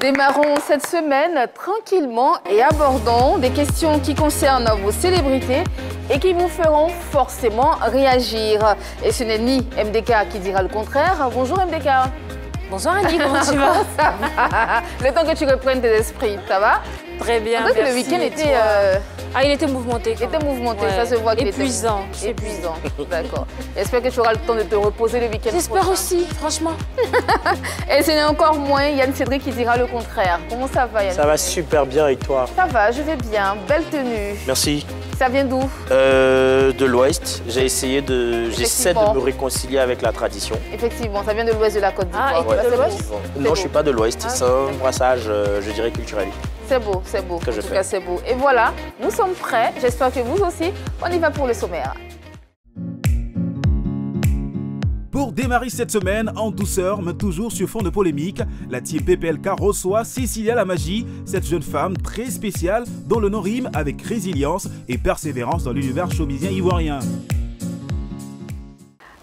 Démarrons cette semaine tranquillement et abordons des questions qui concernent vos célébrités et qui vous feront forcément réagir. Et ce n'est ni MDK qui dira le contraire. Bonjour MDK. Bonjour Annie, comment tu vas? Ça va. Le temps que tu reprennes tes esprits, ça va? Très bien, merci. Le week-end était... il était mouvementé. Il était mouvementé, ça se voit qu'il était épuisant. Épuisant, d'accord. J'espère que tu auras le temps de te reposer le week-end. J'espère aussi, franchement. Et ce n'est encore moins Yann Cédric qui dira le contraire. Comment ça va Yann? Ça va super bien et toi? Ça va, je vais bien. Belle tenue. Merci. Ça vient d'où? De l'Ouest. J'essaie de me réconcilier avec la tradition. Effectivement, ça vient de l'Ouest de la Côte d'Ivoire. Ah, et ouais, de l'Ouest? Non, je ne suis pas de l'Ouest. C'est un brassage, je dirais, culturel. C'est beau, c'est beau. Que je fais. En tout cas, c'est beau. Et voilà, nous sommes prêts. J'espère que vous aussi. On y va pour le sommaire. Pour démarrer cette semaine en douceur, mais toujours sur fond de polémique, la team PPLK reçoit Cécilia La Magie, cette jeune femme très spéciale dont le nom rime avec résilience et persévérance dans l'univers showbizien ivoirien.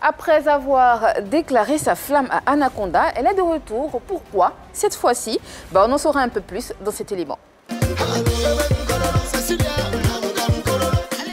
Après avoir déclaré sa flamme à Anaconda, elle est de retour. Pourquoi? Cette fois-ci, on en saura un peu plus dans cet élément.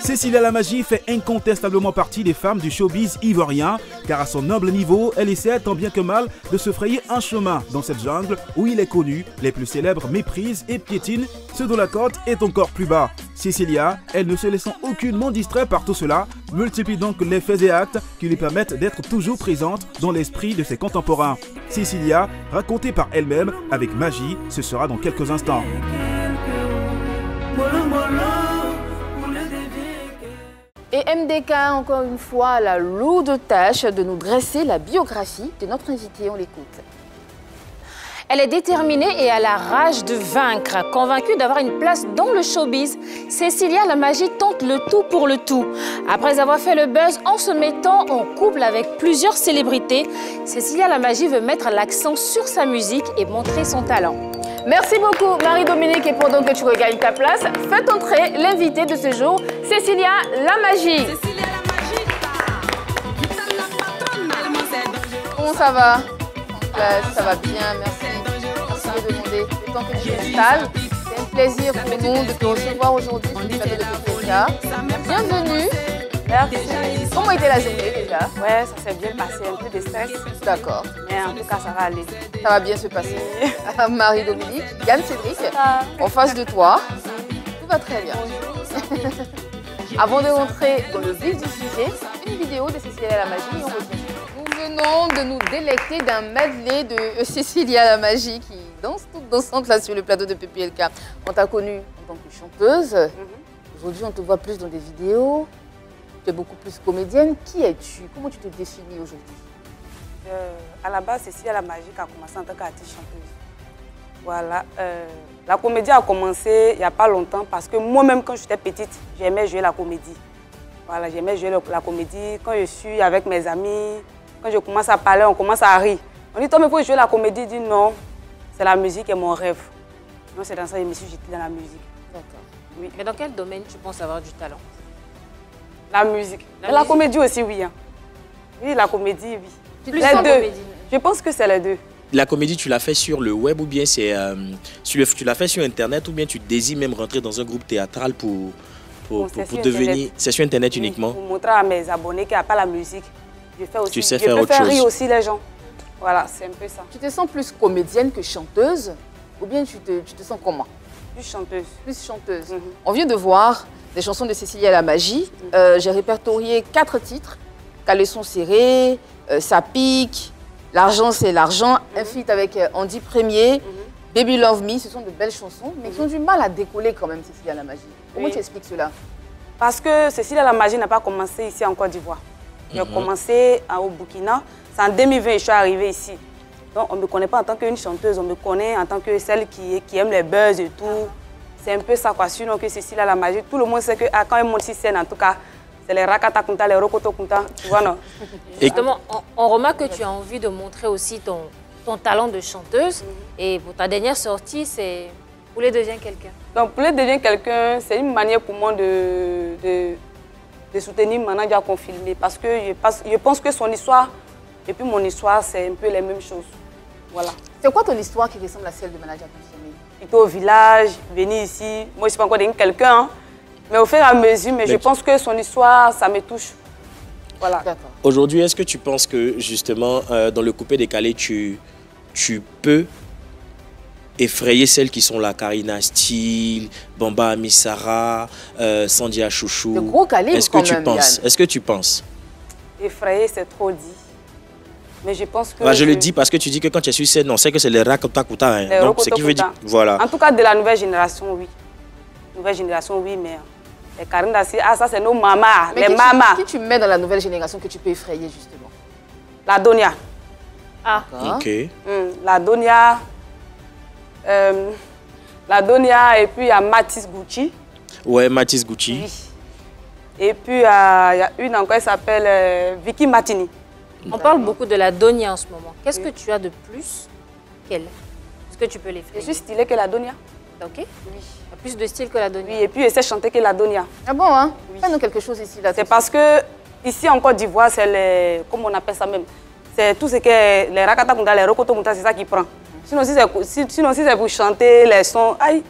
Cécilia La Magie fait incontestablement partie des femmes du showbiz ivoirien, car à son humble niveau, elle essaie tant bien que mal de se frayer un chemin dans cette jungle où il est connu, les plus célèbres méprisent et piétinent, ceux dont la cote est encore plus bas. Cécilia, elle ne se laissant aucunement distraite par tout cela, multiplie donc les faits et actes qui lui permettent d'être toujours présente dans l'esprit de ses contemporains. Cécilia, racontée par elle-même avec magie, ce sera dans quelques instants. Et MDK, encore une fois, a la lourde tâche de nous dresser la biographie de notre invitée. On l'écoute. Elle est déterminée et a la rage de vaincre. Convaincue d'avoir une place dans le showbiz, Cécilia La Magie tente le tout pour le tout. Après avoir fait le buzz en se mettant en couple avec plusieurs célébrités, Cécilia La Magie veut mettre l'accent sur sa musique et montrer son talent. Merci beaucoup Marie-Dominique, et pendant que tu regagnes ta place, faites entrer l'invitée de ce jour, Cécilia La Magie. Comment ça va? Ça va bien, merci. Merci de demander le temps que tu t'installes. C'est un plaisir pour nous de te recevoir aujourd'hui sur le plateau de PPLK. Bienvenue. Merci. Comment était la journée déjà? Ouais, ça s'est bien passé, un peu de stress. D'accord. Mais en tout cas, ça va aller. Ça va bien se passer. Marie-Dominique, Yann Cédric, en face de toi, tout va très bien. Avant de rentrer dans le vif du sujet, une vidéo de Cécilia La Magie et on revient. Nous venons de nous délecter d'un medley de Cécilia La Magie qui danse toute dansante là sur le plateau de PPLK. On t'a connue en tant que chanteuse. Aujourd'hui, on te voit plus dans des vidéos. Tu es beaucoup plus comédienne. Qui es-tu? Comment tu te définis aujourd'hui? À la base, Cécilia La Magie a commencé en tant qu'artiste chanteuse. Voilà. La comédie a commencé il n'y a pas longtemps parce que moi-même, quand j'étais petite, j'aimais jouer la comédie. Voilà, j'aimais jouer la comédie. Quand je suis avec mes amis, quand je commence à parler, on commence à rire. On dit, toi, mais il faut jouer la comédie. Je dis non, c'est la musique et mon rêve. Donc, c'est dans ça que je me suis jetée dans la musique. D'accord. Oui. Mais dans quel domaine tu penses avoir du talent? La musique. La comédie aussi, oui. Hein. Oui, la comédie, oui. Les deux. Je pense que c'est les deux. La comédie, tu l'as fait sur le web ou bien tu l'as fait sur Internet ou bien tu désires même rentrer dans un groupe théâtral pour devenir... C'est sur Internet uniquement? Pour montrer à mes abonnés qu'il n'y a pas la musique. Je fais aussi, tu sais faire autre chose. Je peux faire rire aussi les gens. Voilà, c'est un peu ça. Tu te sens plus comédienne que chanteuse? Ou bien tu te sens comment? Plus chanteuse. Plus chanteuse. On vient de voir des chansons de Cécilia La Magie. J'ai répertorié 4 titres. Caleçon serré, Ça pique, L'argent c'est l'argent, un feat avec Andy Premier, Baby Love Me. Ce sont de belles chansons, mais qui ont du mal à décoller quand même, Cécilia La Magie. Comment tu expliques cela? Parce que Cécilia La Magie n'a pas commencé ici en Côte d'Ivoire. J'ai commencé au Burkina. C'est en 2020 que je suis arrivée ici. Donc on ne me connaît pas en tant qu'une chanteuse, on me connaît en tant que celle qui aime les buzz et tout. C'est un peu ça quoi. Sinon que Cécilia La Magie, tout le monde sait que quand elle monte sur scène, en tout cas, c'est les rakata kunta, les rokoto kunta, tu vois non? Justement, on remarque que tu as envie de montrer aussi ton talent de chanteuse. Et pour ta dernière sortie, c'est Poulet devient quelqu'un. Donc Poulet devient quelqu'un, c'est une manière pour moi de soutenir Manadia Confirmé. Parce que je pense que son histoire et puis mon histoire, c'est un peu les mêmes choses. Voilà. C'est quoi ton histoire qui ressemble à celle de Manadia Confirmé? Plutôt au village, venir ici. Moi, je ne suis pas encore quelqu'un, hein. Mais au fur et à mesure, je pense que son histoire, ça me touche. Voilà. Aujourd'hui, est-ce que tu penses que, justement, dans le coupé décalé, tu peux effrayer celles qui sont là, Karina Steele, Bamba Amissara, Sandia Chouchou? De gros calibre Est-ce que tu penses? Effrayer, c'est trop dit. Mais je pense que... Bah, je le dis parce que tu dis que quand tu es sur scène, on sait que c'est les Rakota-Kuta. Hein. Donc, ce qui veut dire... Voilà. En tout cas, de la nouvelle génération, oui. Nouvelle génération, oui, mais... Les Karina Steele, ah, ça, c'est nos mamas, les mamas. Qui tu mets dans la nouvelle génération que tu peux effrayer, justement? La Donia. Ah. Ok. La Donia... la Donia, et puis il y a Mathis Gucci. Ouais, Mathis Gucci. Oui. Et puis il y a une encore, elle s'appelle Vicky Martini. On parle beaucoup de la Donia en ce moment. Qu'est-ce que tu as de plus qu'elle? Est-ce que tu peux l'effrayer? Je suis stylée que la Donia. Ok. Oui. Oui. Plus de style que la Donia. Oui, et puis elle sait chanter que la Donia. Ah bon, hein? Oui. Fais-nous quelque chose ici, là. C'est parce que ici en Côte d'Ivoire, c'est les... Comment on appelle ça même? C'est tout ce que les Rakata Kunda, les Rokoto Kunda, c'est ça qui prend. Sinon, si c'est pour chanter les sons, aïe,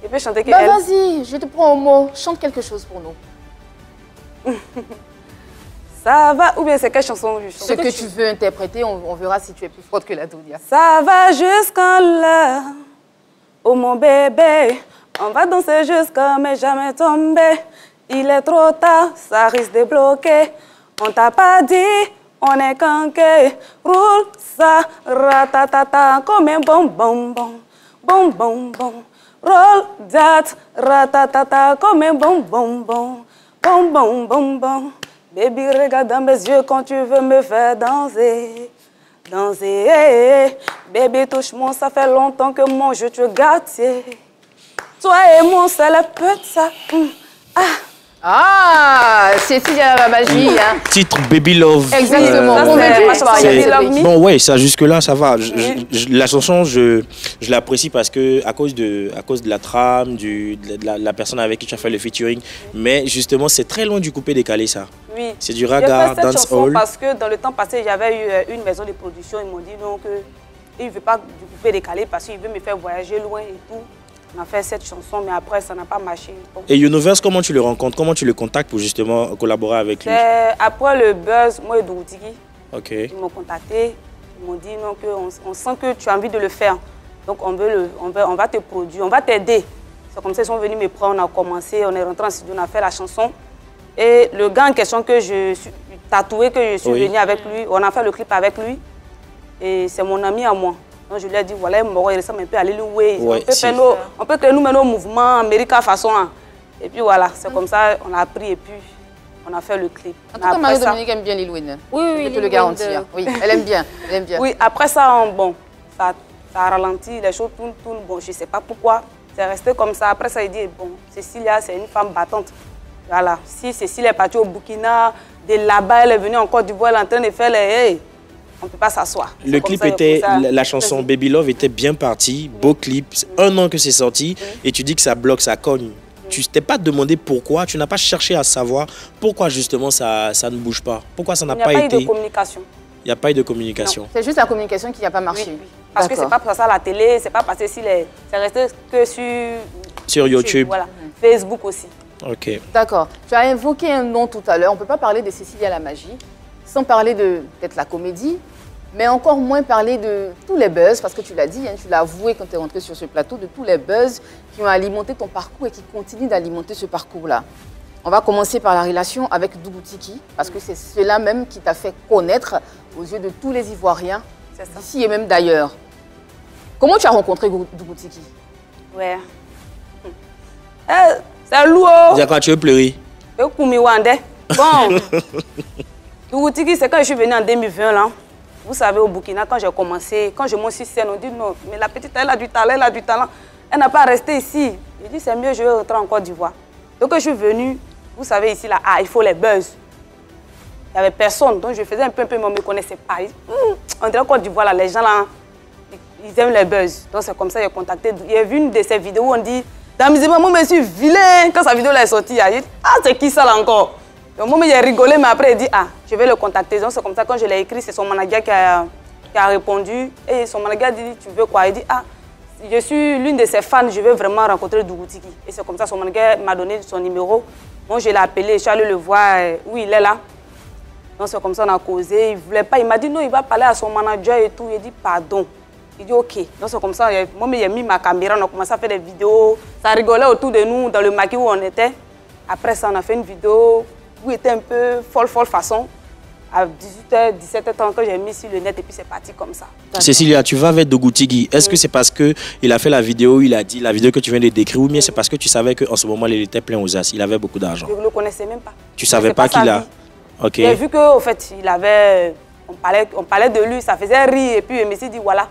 je peux chanter que elle. Vas-y, je te prends au mot. Chante quelque chose pour nous. Ça va, ou bien c'est quelle chanson je chante? Ce que tu veux interpréter, on verra si tu es plus forte que la Donia. Ça va jusqu'en là, oh mon bébé, on va danser jusqu'à mais jamais tomber. Il est trop tard, ça risque de bloquer. On t'a pas dit, on est canqué. Roule ça, ratatata, comme un bonbon, bonbon, bon. Roll that, ratatata, comme un bonbon, bonbon, bonbon. Baby, regarde dans mes yeux quand tu veux me faire danser. Danser, baby, touche-moi, ça fait longtemps que mon jeu te gâté. Toi et moi, c'est le petit. Ah, Cécilia la magie, hein. Titre Baby Love. Exactement. Bon, ouais, ça jusque-là, ça va. La chanson, je l'apprécie parce que à cause de la trame, de la personne avec qui tu as fait le featuring. Mais justement, c'est très loin du coupé décalé, ça. Oui. C'est du raga, dancehall. Parce que dans le temps passé, j'avais eu une maison de production. Ils m'ont dit non, qu'ils ne veulent pas du coupé décalé parce qu'ils veulent me faire voyager loin et tout. On a fait cette chanson, mais après, ça n'a pas marché. Donc, et Universe, comment tu le rencontres? Comment tu le contactes pour justement collaborer avec lui? Après le buzz, moi et Dougutiki, ils m'ont contacté. Ils m'ont dit non, on sent que tu as envie de le faire. Donc, on va te produire, on va t'aider. C'est comme ça qu'ils sont venus me prendre, on a commencé, on est rentré en studio, on a fait la chanson. Et le gars en question que je suis tatoué, que je suis venue avec lui, on a fait le clip avec lui. Et c'est mon ami à moi. Donc je lui ai dit, voilà, il ressemble un peu à Lil Wayne. On peut créer nous-mêmes nos mouvements, America façon. Et puis voilà, c'est comme ça, on a appris et puis on a fait le clip. En tout cas, Marie-Dominique aime bien Lil Wayne. Oui, je peux te le garantir. Oui, elle aime bien. Oui, après ça, ça a ralenti, les choses tournent. Bon, je ne sais pas pourquoi. C'est resté comme ça. Après ça, il dit, bon, Cécilia, c'est une femme battante. Voilà, si Cécilia est partie au Burkina, de là-bas, elle est venue en Côte d'Ivoire, elle est en train de faire les... Hey, on ne peut pas s'asseoir. Le clip était, la chanson Baby Love était bien partie, beau clip, 1 an que c'est sorti, et tu dis que ça bloque, ça cogne. Tu t'es pas demandé pourquoi, tu n'as pas cherché à savoir pourquoi justement ça ne bouge pas. Pourquoi ça n'a pas été... Il n'y a pas eu de communication. Il n'y a pas eu de communication. C'est juste la communication qui n'a pas marché. Oui. Parce que c'est pas passé à la télé, c'est pas passé c'est resté que sur YouTube. Voilà. Facebook aussi. Ok. D'accord. Tu as invoqué un nom tout à l'heure. On ne peut pas parler de Cécilia la magie sans parler de peut-être la comédie, mais encore moins parler de tous les buzz, parce que tu l'as dit, hein, tu l'as avoué quand tu es rentré sur ce plateau, de tous les buzz qui ont alimenté ton parcours et qui continuent d'alimenter ce parcours-là. On va commencer par la relation avec Dougutiki, parce que c'est cela même qui t'a fait connaître aux yeux de tous les Ivoiriens, d'ici et même d'ailleurs. Comment tu as rencontré Dougutiki? Ouais. C'est lourd. Quand tu veux pleurer. Bon. Dougutiki, c'est quand je suis venue en 2020 là. Vous savez, au Burkina, quand j'ai commencé, quand je monte sur scène, on dit non, mais la petite, elle a du talent, elle n'a pas resté ici. J'ai dit, c'est mieux, je vais rentrer en Côte d'Ivoire. Donc, je suis venue, vous savez, ici, là, il faut les buzz. Il n'y avait personne, donc je faisais un peu, mais on ne me connaissait pas. On dirait en Côte d'Ivoire, là, les gens, là, ils aiment les buzz. Donc, c'est comme ça que j'ai contacté. Il y a vu une de ces vidéos où on dit, d'amusement, moi, je suis vilain. Quand sa vidéo là, est sortie, j'ai dit, ah, c'est qui ça, là, encore? Donc, moi, j'ai rigolé, mais après, il dit, ah, je vais le contacter. Donc, c'est comme ça, quand je l'ai écrit, c'est son manager qui a répondu. Et son manager dit, tu veux quoi? Il dit, ah, je suis l'une de ses fans, je veux vraiment rencontrer Dougoutiki. Et c'est comme ça, son manager m'a donné son numéro. Moi, je l'ai appelé, je suis allée le voir, où il est là. Donc c'est comme ça qu'on a causé. Il ne voulait pas, il m'a dit non, il va parler à son manager et tout. Il dit pardon. Il dit ok. Donc c'est comme ça, moi, j'ai mis ma caméra, on a commencé à faire des vidéos. Ça rigolait autour de nous, dans le maquis où on était. Après ça, on a fait une vidéo où il était un peu folle façon. À 18h, 17h, quand j'ai mis sur le net et puis c'est parti comme ça. Cécilia, tu vas avec Dougoutiki. Est-ce que c'est parce qu'il a fait la vidéo, il a dit la vidéo que tu viens de décrire, ou bien c'est parce que tu savais qu'en ce moment, il était plein aux as, il avait beaucoup d'argent? Je ne le connaissais même pas. Tu ne savais pas qu'il a... Ok. J'ai vu qu'en fait, il avait... On parlait de lui, ça faisait rire et puis je me suis dit voilà.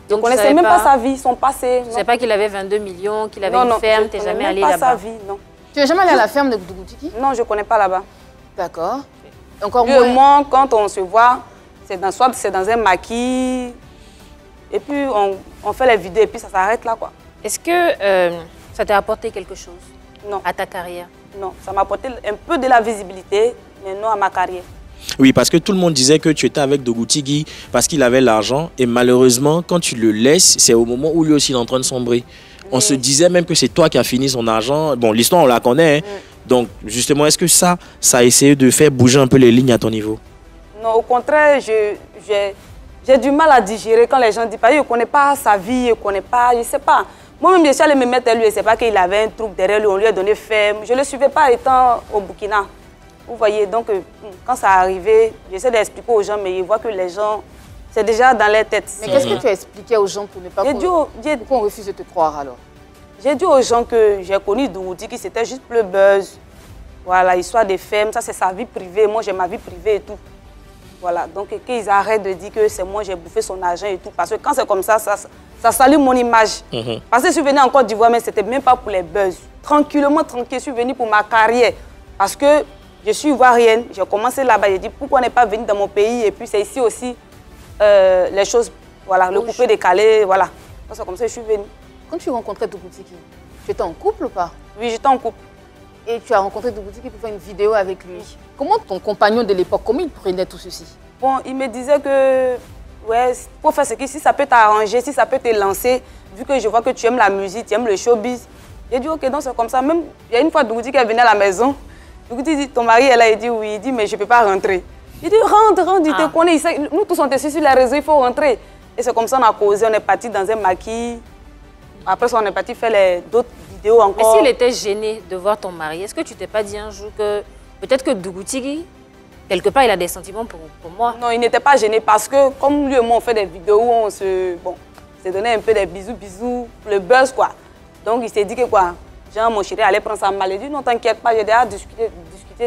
Je ne connaissais même pas sa vie, son passé. Tu ne sais pas qu'il avait 22 millions, qu'il avait une ferme, tu n'es jamais allé là-bas? Non, sa vie, non. Tu n'es jamais allé à la ferme de Dougoutiki? Non, je ne connais pas là-bas. D'accord. Encore moins, quand on se voit, soit c'est dans un maquis, et puis on fait les vidéos et puis ça s'arrête là, quoi. Est-ce que ça t'a apporté quelque chose? Non. À ta carrière? Non, ça m'a apporté un peu de la visibilité, mais non à ma carrière. Oui, parce que tout le monde disait que tu étais avec Dougoutiki parce qu'il avait l'argent, et malheureusement, quand tu le laisses, c'est au moment où lui aussi il est en train de sombrer. Oui. On se disait même que c'est toi qui as fini son argent. Bon, l'histoire, on la connaît, hein. Donc, justement, est-ce que ça a essayé de faire bouger un peu les lignes à ton niveau? Non, au contraire, j'ai du mal à digérer quand les gens disent, je ne connais pas sa vie, je ne connais pas, je ne sais pas. Moi-même, je suis allée me mettre à lui, je ne sais pas qu'il avait un truc derrière lui, on lui a donné ferme. Je ne le suivais pas étant au Burkina. Vous voyez, donc, quand ça arrivait, j'essaie d'expliquer aux gens, mais ils voient que les gens, c'est déjà dans leur tête. Mais qu'est-ce que tu as expliqué aux gens pour ne pas qu'on refuse de te croire alors? J'ai dit aux gens que j'ai connu Dougoutiki, c'était juste le buzz. Voilà, histoire des femmes, ça c'est sa vie privée. Moi j'ai ma vie privée et tout. Voilà, donc qu'ils arrêtent de dire que c'est moi j'ai bouffé son argent et tout. Parce que quand c'est comme ça salue mon image. Parce que je suis venue en Côte d'Ivoire, mais c'était même pas pour les buzz. Tranquillement, tranquille, je suis venue pour ma carrière. Parce que je suis ivoirienne, j'ai commencé là-bas, j'ai dit pourquoi on n'est pas venu dans mon pays. Et puis c'est ici aussi les choses, voilà, le coupé décalé, voilà. Donc c'est comme ça que je suis venue. Quand tu rencontrais Dougoutiki, tu étais en couple ou pas? Oui, j'étais en couple. Et tu as rencontré Dougoutiki pour faire une vidéo avec lui. Comment ton compagnon de l'époque, comment il prenait tout ceci? Bon, il me disait que, ouais, pour faire ce qui, si ça peut t'arranger, si ça peut te lancer, vu que je vois que tu aimes la musique, tu aimes le showbiz. J'ai dit, ok, donc c'est comme ça. Même, il y a une fois, Dougoutiki est venu à la maison. Dougoutiki dit, ton mari est là, il dit oui. Il dit, mais je ne peux pas rentrer. Il dit, rentre, il te connaît. Nous tous, on était sur les réseaux, il faut rentrer. Et c'est comme ça qu'on a causé, on est parti dans un maquis. Après ça, on est parti faire d'autres vidéos encore. Mais s'il était gêné de voir ton mari, est-ce que tu t'es pas dit un jour que peut-être que Dougoutiki, quelque part, il a des sentiments pour moi? Non, il n'était pas gêné parce que comme lui et moi, on fait des vidéos où on s'est donné un peu des bisous, le buzz, quoi. Donc, il s'est dit que quoi, genre, mon chéri allait prendre sa mal. Il dit, non, t'inquiète pas, j'ai déjà discuté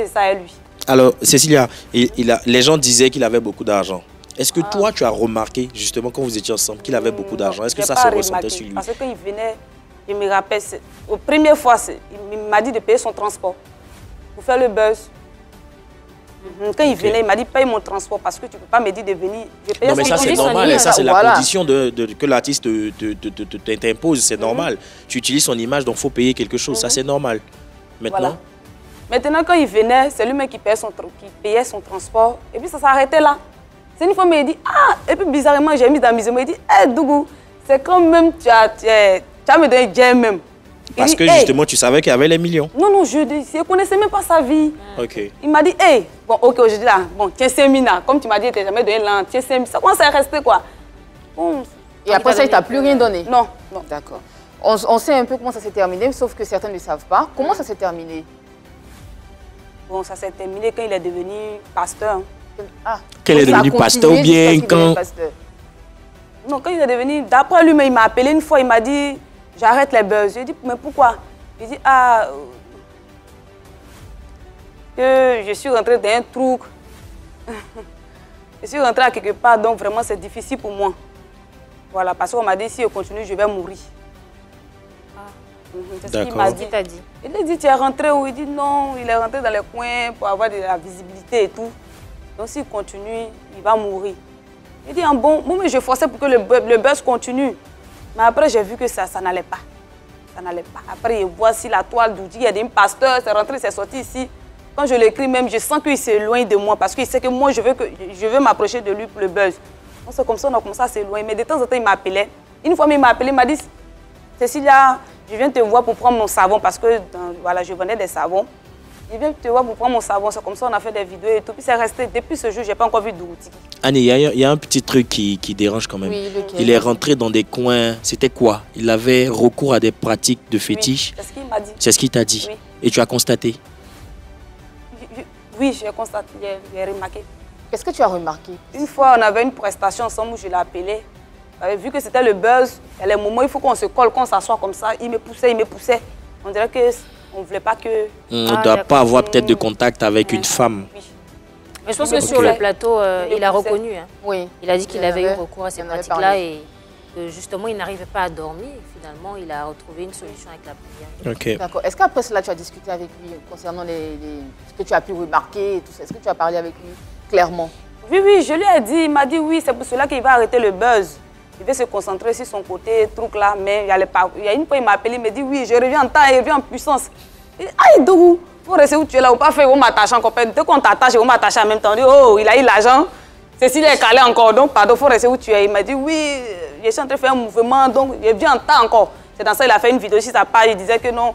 de ça avec lui. Alors, Cécilia, les gens disaient qu'il avait beaucoup d'argent. Est-ce que toi, tu as remarqué, justement, quand vous étiez ensemble, qu'il avait beaucoup d'argent? Est-ce que ça se ressentait sur lui? Parce que quand il venait, je me rappelle, aux premières fois, il m'a dit de payer son transport pour faire le buzz. Quand il venait, il m'a dit paye mon transport parce que tu ne peux pas me dire de venir. Non, mais ça, c'est normal. Et ça, c'est la condition que l'artiste t'impose. C'est normal. Tu utilises son image, donc il faut payer quelque chose. Ça, c'est normal. Maintenant? Voilà. Maintenant, quand il venait, c'est lui-même qui payait son transport. Et puis, ça s'arrêtait là. C'est une fois, il m'a dit, ah, et puis bizarrement, j'ai mis dans la musique, il m'a dit, hé, Dougou, c'est quand même, tu as me donné Dieu même. Parce que justement, tu savais qu'il y avait les millions. Non, non, je ne connaissais même pas sa vie. Ok. Il m'a dit, hé, bon, ok, aujourd'hui là, bon, tiens, Sémina, comme tu m'as dit, tu n'as jamais donné l'an, tiens, Sémina, ça commence à rester quoi. Bon, et après ça, il ne t'a plus rien donné? Non, non. D'accord. On sait un peu comment ça s'est terminé, sauf que certains ne savent pas. Comment ça s'est terminé? Bon, ça s'est terminé quand il est devenu pasteur. Ah, quand il est devenu pasteur ou bien quand... Non, quand il est devenu... D'après lui, il m'a appelé une fois, il m'a dit, j'arrête les buzz. J'ai dit, mais pourquoi? Il dit, ah, que je suis rentrée dans un truc. Je suis rentrée à quelque part, donc vraiment c'est difficile pour moi. Voilà, parce qu'on m'a dit, si je continue, je vais mourir. C'est ce qu'il m'a dit. Il a dit, tu es rentré où? Il dit, non, il est rentré dans les coins pour avoir de la visibilité et tout. Donc s'il continue, il va mourir. Il dit, bon, moi je forçais pour que le buzz continue. Mais après, j'ai vu que ça n'allait pas. Ça n'allait pas. Après, voici la toile d'Oudi, il y a des pasteurs, c'est rentré, c'est sorti ici. Quand je l'écris même, je sens qu'il s'éloigne de moi parce qu'il sait que moi, je veux m'approcher de lui pour le buzz. Donc c'est comme ça, on a commencé à s'éloigner. Mais de temps en temps, il m'appelait. Une fois, il m'a appelé, il m'a dit, Cécilia, je viens te voir pour prendre mon savon parce que voilà, je vendais des savons. Il vient te voir pour prendre mon savon. C'est comme ça, on a fait des vidéos et tout. Puis c'est resté. Depuis ce jour, je n'ai pas encore vu Dougouti. Annie, il y a un petit truc qui dérange quand même. Oui, lequel? Il est rentré dans des coins. C'était quoi? Il avait recours à des pratiques de fétiche. Oui, c'est ce qu'il m'a dit. C'est ce qu'il t'a dit. Oui. Et tu as constaté? Oui, j'ai constaté, j'ai remarqué. Qu'est-ce que tu as remarqué? Une fois, on avait une prestation ensemble où je l'ai appelé. Vu que c'était le buzz, il y a les moments où il faut qu'on se colle, qu'on s'assoit comme ça. Il me poussait, il me poussait. On dirait qu'on ne voulait pas que... On ne doit pas avoir peut-être de contact avec une femme. Oui. Mais je pense que sur le plateau, il a reconnu. Hein. Oui. Il a dit qu'il avait eu recours à il ces en avait pratiques-là parlé. et que justement, il n'arrivait pas à dormir. Finalement, il a retrouvé une solution avec la prière. Ok. D'accord. Est-ce qu'après cela, tu as discuté avec lui concernant ce que tu as pu remarquer et tout ça? Est-ce que tu as parlé avec lui clairement? Oui, oui, je lui ai dit. Il m'a dit oui, c'est pour cela qu'il va arrêter le buzz. Il veut se concentrer sur son côté, truc là. Mais il y a une fois, il m'a appelé, il m'a dit oui, je reviens en temps, il revient en puissance. Il dit, aïe, Dougou, il faut rester où tu es là, ou pas faire, on m'attache encore. Dès qu'on t'attache, on m'attache en même temps. On dit, oh, il a eu l'argent. Cécilia est calée encore, donc pardon, il faut rester où tu es. Il m'a dit oui, je suis en train de faire un mouvement, donc je viens en temps encore. C'est dans ça qu'il a fait une vidéo sur sa page, il disait que non,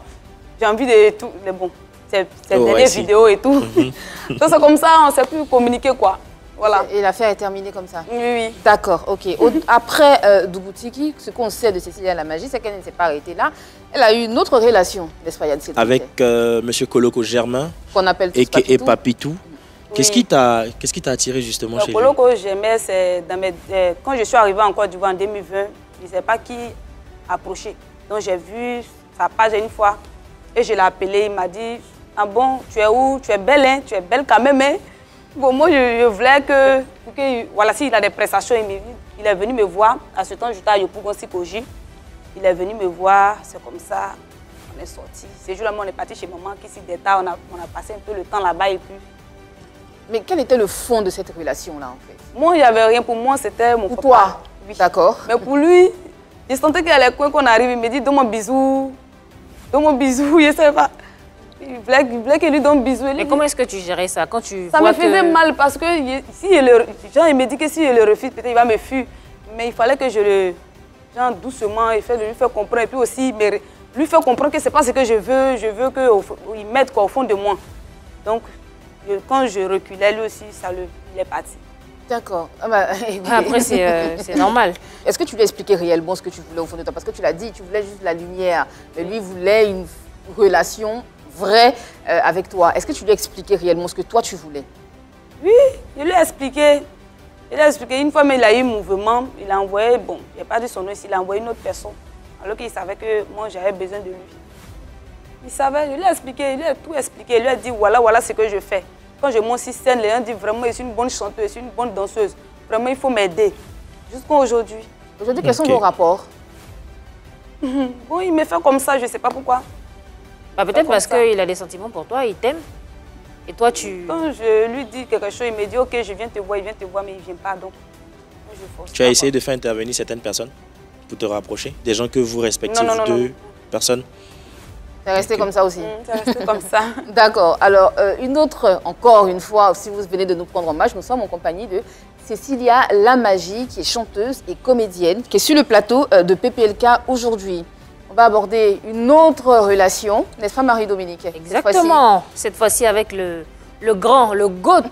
j'ai envie de tout. Mais bon, c'est dernières vidéos et tout. Donc c'est comme ça, on ne sait plus communiquer quoi. Voilà. Et l'affaire est terminée comme ça? Oui, oui. D'accord, ok. Après Dougoutiki, ce qu'on sait de Cécilia la Magie, c'est qu'elle ne s'est pas arrêtée là. Elle a eu une autre relation, n'est-ce pas Yann? Avec M. Koloko Germain qu'on appelle tous et Papitou. Papitou. Oui. Qu'est-ce qui t'a attiré justement chez lui? Le Koloko, j'aimais, c'est quand je suis arrivée en Côte d'Ivoire en 2020, je ne sais pas qui approcher. Donc j'ai vu sa page une fois et je l'ai appelé. Il m'a dit, ah bon, tu es où? Tu es belle, hein? Tu es belle quand même, hein? Bon, moi, je voulais que voilà, s'il a des prestations, il est venu me voir. À ce temps, j'étais à Yopougon Sikoji. Il est venu me voir, c'est comme ça, on est sortis. Ce jour-là, on est parti chez maman, qui s'y détaille, on a passé un peu le temps là-bas et puis... Mais quel était le fond de cette relation-là, en fait? Moi, il n'y avait rien pour moi, c'était mon Pour papa. toi? Oui. D'accord. Mais pour lui, je sentais qu'il y a les coins qu'on arrive, il me dit, donne-moi un bisou, je ne sais pas. Il voulait qu'il lui donne un bisou. Mais comment est-ce que tu gérais ça quand tu Ça vois me faisait mal parce que si il me dit que si je le refuse, peut-être il va me fuir. Mais il fallait que je le... Genre doucement, lui faire comprendre. Et puis aussi, lui faire comprendre que ce n'est pas ce que je veux. Je veux qu'il m'aide au fond de moi. Donc, quand je reculais, lui aussi, il est parti. D'accord. Après, c'est normal. Est-ce que tu lui as expliqué réellement ce que tu voulais au fond de toi? Parce que tu l'as dit, tu voulais juste la lumière. Mais lui voulait une relation vraie avec toi. Est-ce que tu lui as expliqué réellement ce que toi tu voulais? Oui, je lui ai expliqué. Une fois, mais il a eu un mouvement. Il a envoyé, bon, il n'a pas dit son nom ici, il a envoyé une autre personne. Alors qu'il savait que moi, j'avais besoin de lui. Il savait, je lui ai expliqué, il lui a tout expliqué. Il lui a dit, voilà ce que je fais. Quand je monte sur scène, les gens disent vraiment, je suis une bonne chanteuse, je suis une bonne danseuse. Vraiment, il faut m'aider. Jusqu'à aujourd'hui. Aujourd'hui, quels sont vos rapports? Bon, il me fait comme ça, je ne sais pas pourquoi. Bah, peut-être parce qu'il a des sentiments pour toi, il t'aime. Et toi, tu... Quand je lui dis quelque chose, il me dit, ok, je viens te voir, mais il ne vient pas. Donc, je force. Tu as essayé de faire intervenir certaines personnes pour te rapprocher? Des gens que vous respectez, non, deux personnes? C'est resté comme ça aussi? C'est resté comme ça. D'accord. Alors, encore une fois, si vous venez de nous prendre en marche, nous sommes en compagnie de Cécilia la Magie, qui est chanteuse et comédienne, qui est sur le plateau de PPLK aujourd'hui. On va aborder une autre relation, n'est-ce pas Marie-Dominique? Exactement. Cette fois-ci avec le grand, le GOAT.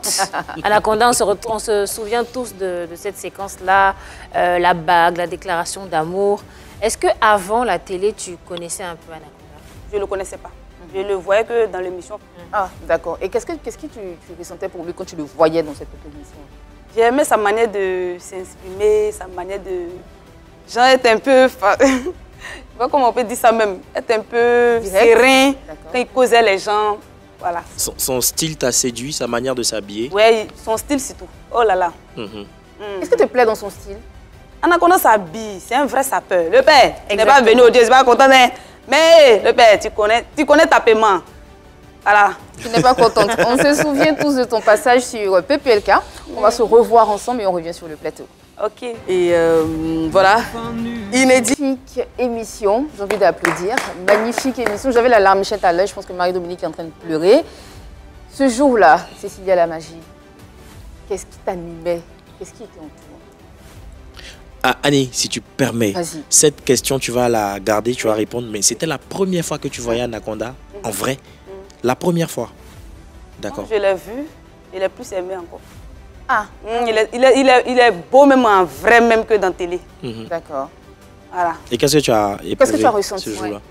Anaconda, on se souvient tous de cette séquence-là, la bague, la déclaration d'amour. Est-ce qu'avant la télé, tu connaissais un peu Anaconda? Je ne le connaissais pas. Je le voyais que dans l'émission. Ah, d'accord. Et qu'est-ce que tu ressentais pour lui quand tu le voyais dans cette émission? J'aimais sa manière de s'exprimer, sa manière de... Genre, être un peu... Je ne sais pas comment on peut dire ça même. Être un peu serein quand il causait les gens. Voilà. Son style t'a séduit, sa manière de s'habiller? Oui, son style surtout. Oh là là. Qu'est-ce qui te plaît dans son style? Anaconda s'habille, c'est un vrai sapeur. Le père, il n'est pas venu au Dieu, il n'est pas content. Mais le père, tu connais ta paiement. Voilà. Tu n'es pas contente. On se souvient tous de ton passage sur PPLK. On va se revoir ensemble et on revient sur le plateau. Ok. Et voilà. Magnifique émission, j'ai envie d'applaudir. Magnifique émission. J'avais la larmichette à l'œil, je pense que Marie-Dominique est en train de pleurer. Ce jour-là, Cécilia la Magie, qu'est-ce qui t'animait? Qu'est-ce qui était en toi? Ah, Annie, si tu permets, cette question, tu vas la garder, tu vas répondre. Mais c'était la première fois que tu voyais Anaconda, en vrai? La première fois? D'accord. Je l'ai vu, il est plus aimé encore. Ah, il est beau même en vrai, même que dans télé. D'accord. Voilà. Et qu'est-ce que tu as éprouvé qu'est-ce que tu as ressenti ce jour-là?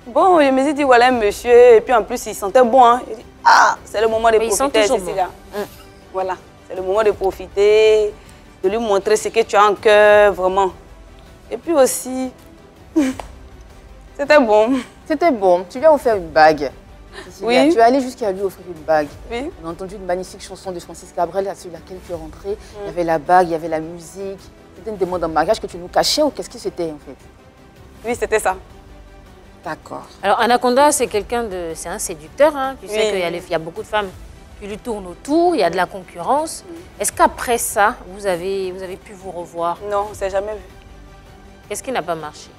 Bon, je me suis dit, voilà un monsieur, et puis en plus, il sentait bon. Hein. Il dit, ah, c'est le moment de profiter, Cécilia. Voilà, c'est le moment de profiter, de lui montrer ce que tu as en cœur, vraiment. Et puis aussi, c'était bon. C'était bon. Tu lui as offert une bague. Cécilia. Oui. Tu es allée jusqu'à lui offrir une bague. Oui. On a entendu une magnifique chanson de Francis Cabrel sur laquelle tu es rentrée. Il y avait la bague, il y avait la musique. C'était une demande en mariage que tu nous cachais ou qu'est-ce que c'était en fait? Oui, c'était ça. D'accord. Alors Anaconda, c'est quelqu'un de... C'est un séducteur, hein. Tu sais qu'il y a beaucoup de femmes qui lui tournent autour, il y a de la concurrence. Est-ce qu'après ça, vous avez pu vous revoir? Non, on ne s'est jamais vu. Qu'est-ce qui n'a pas marché?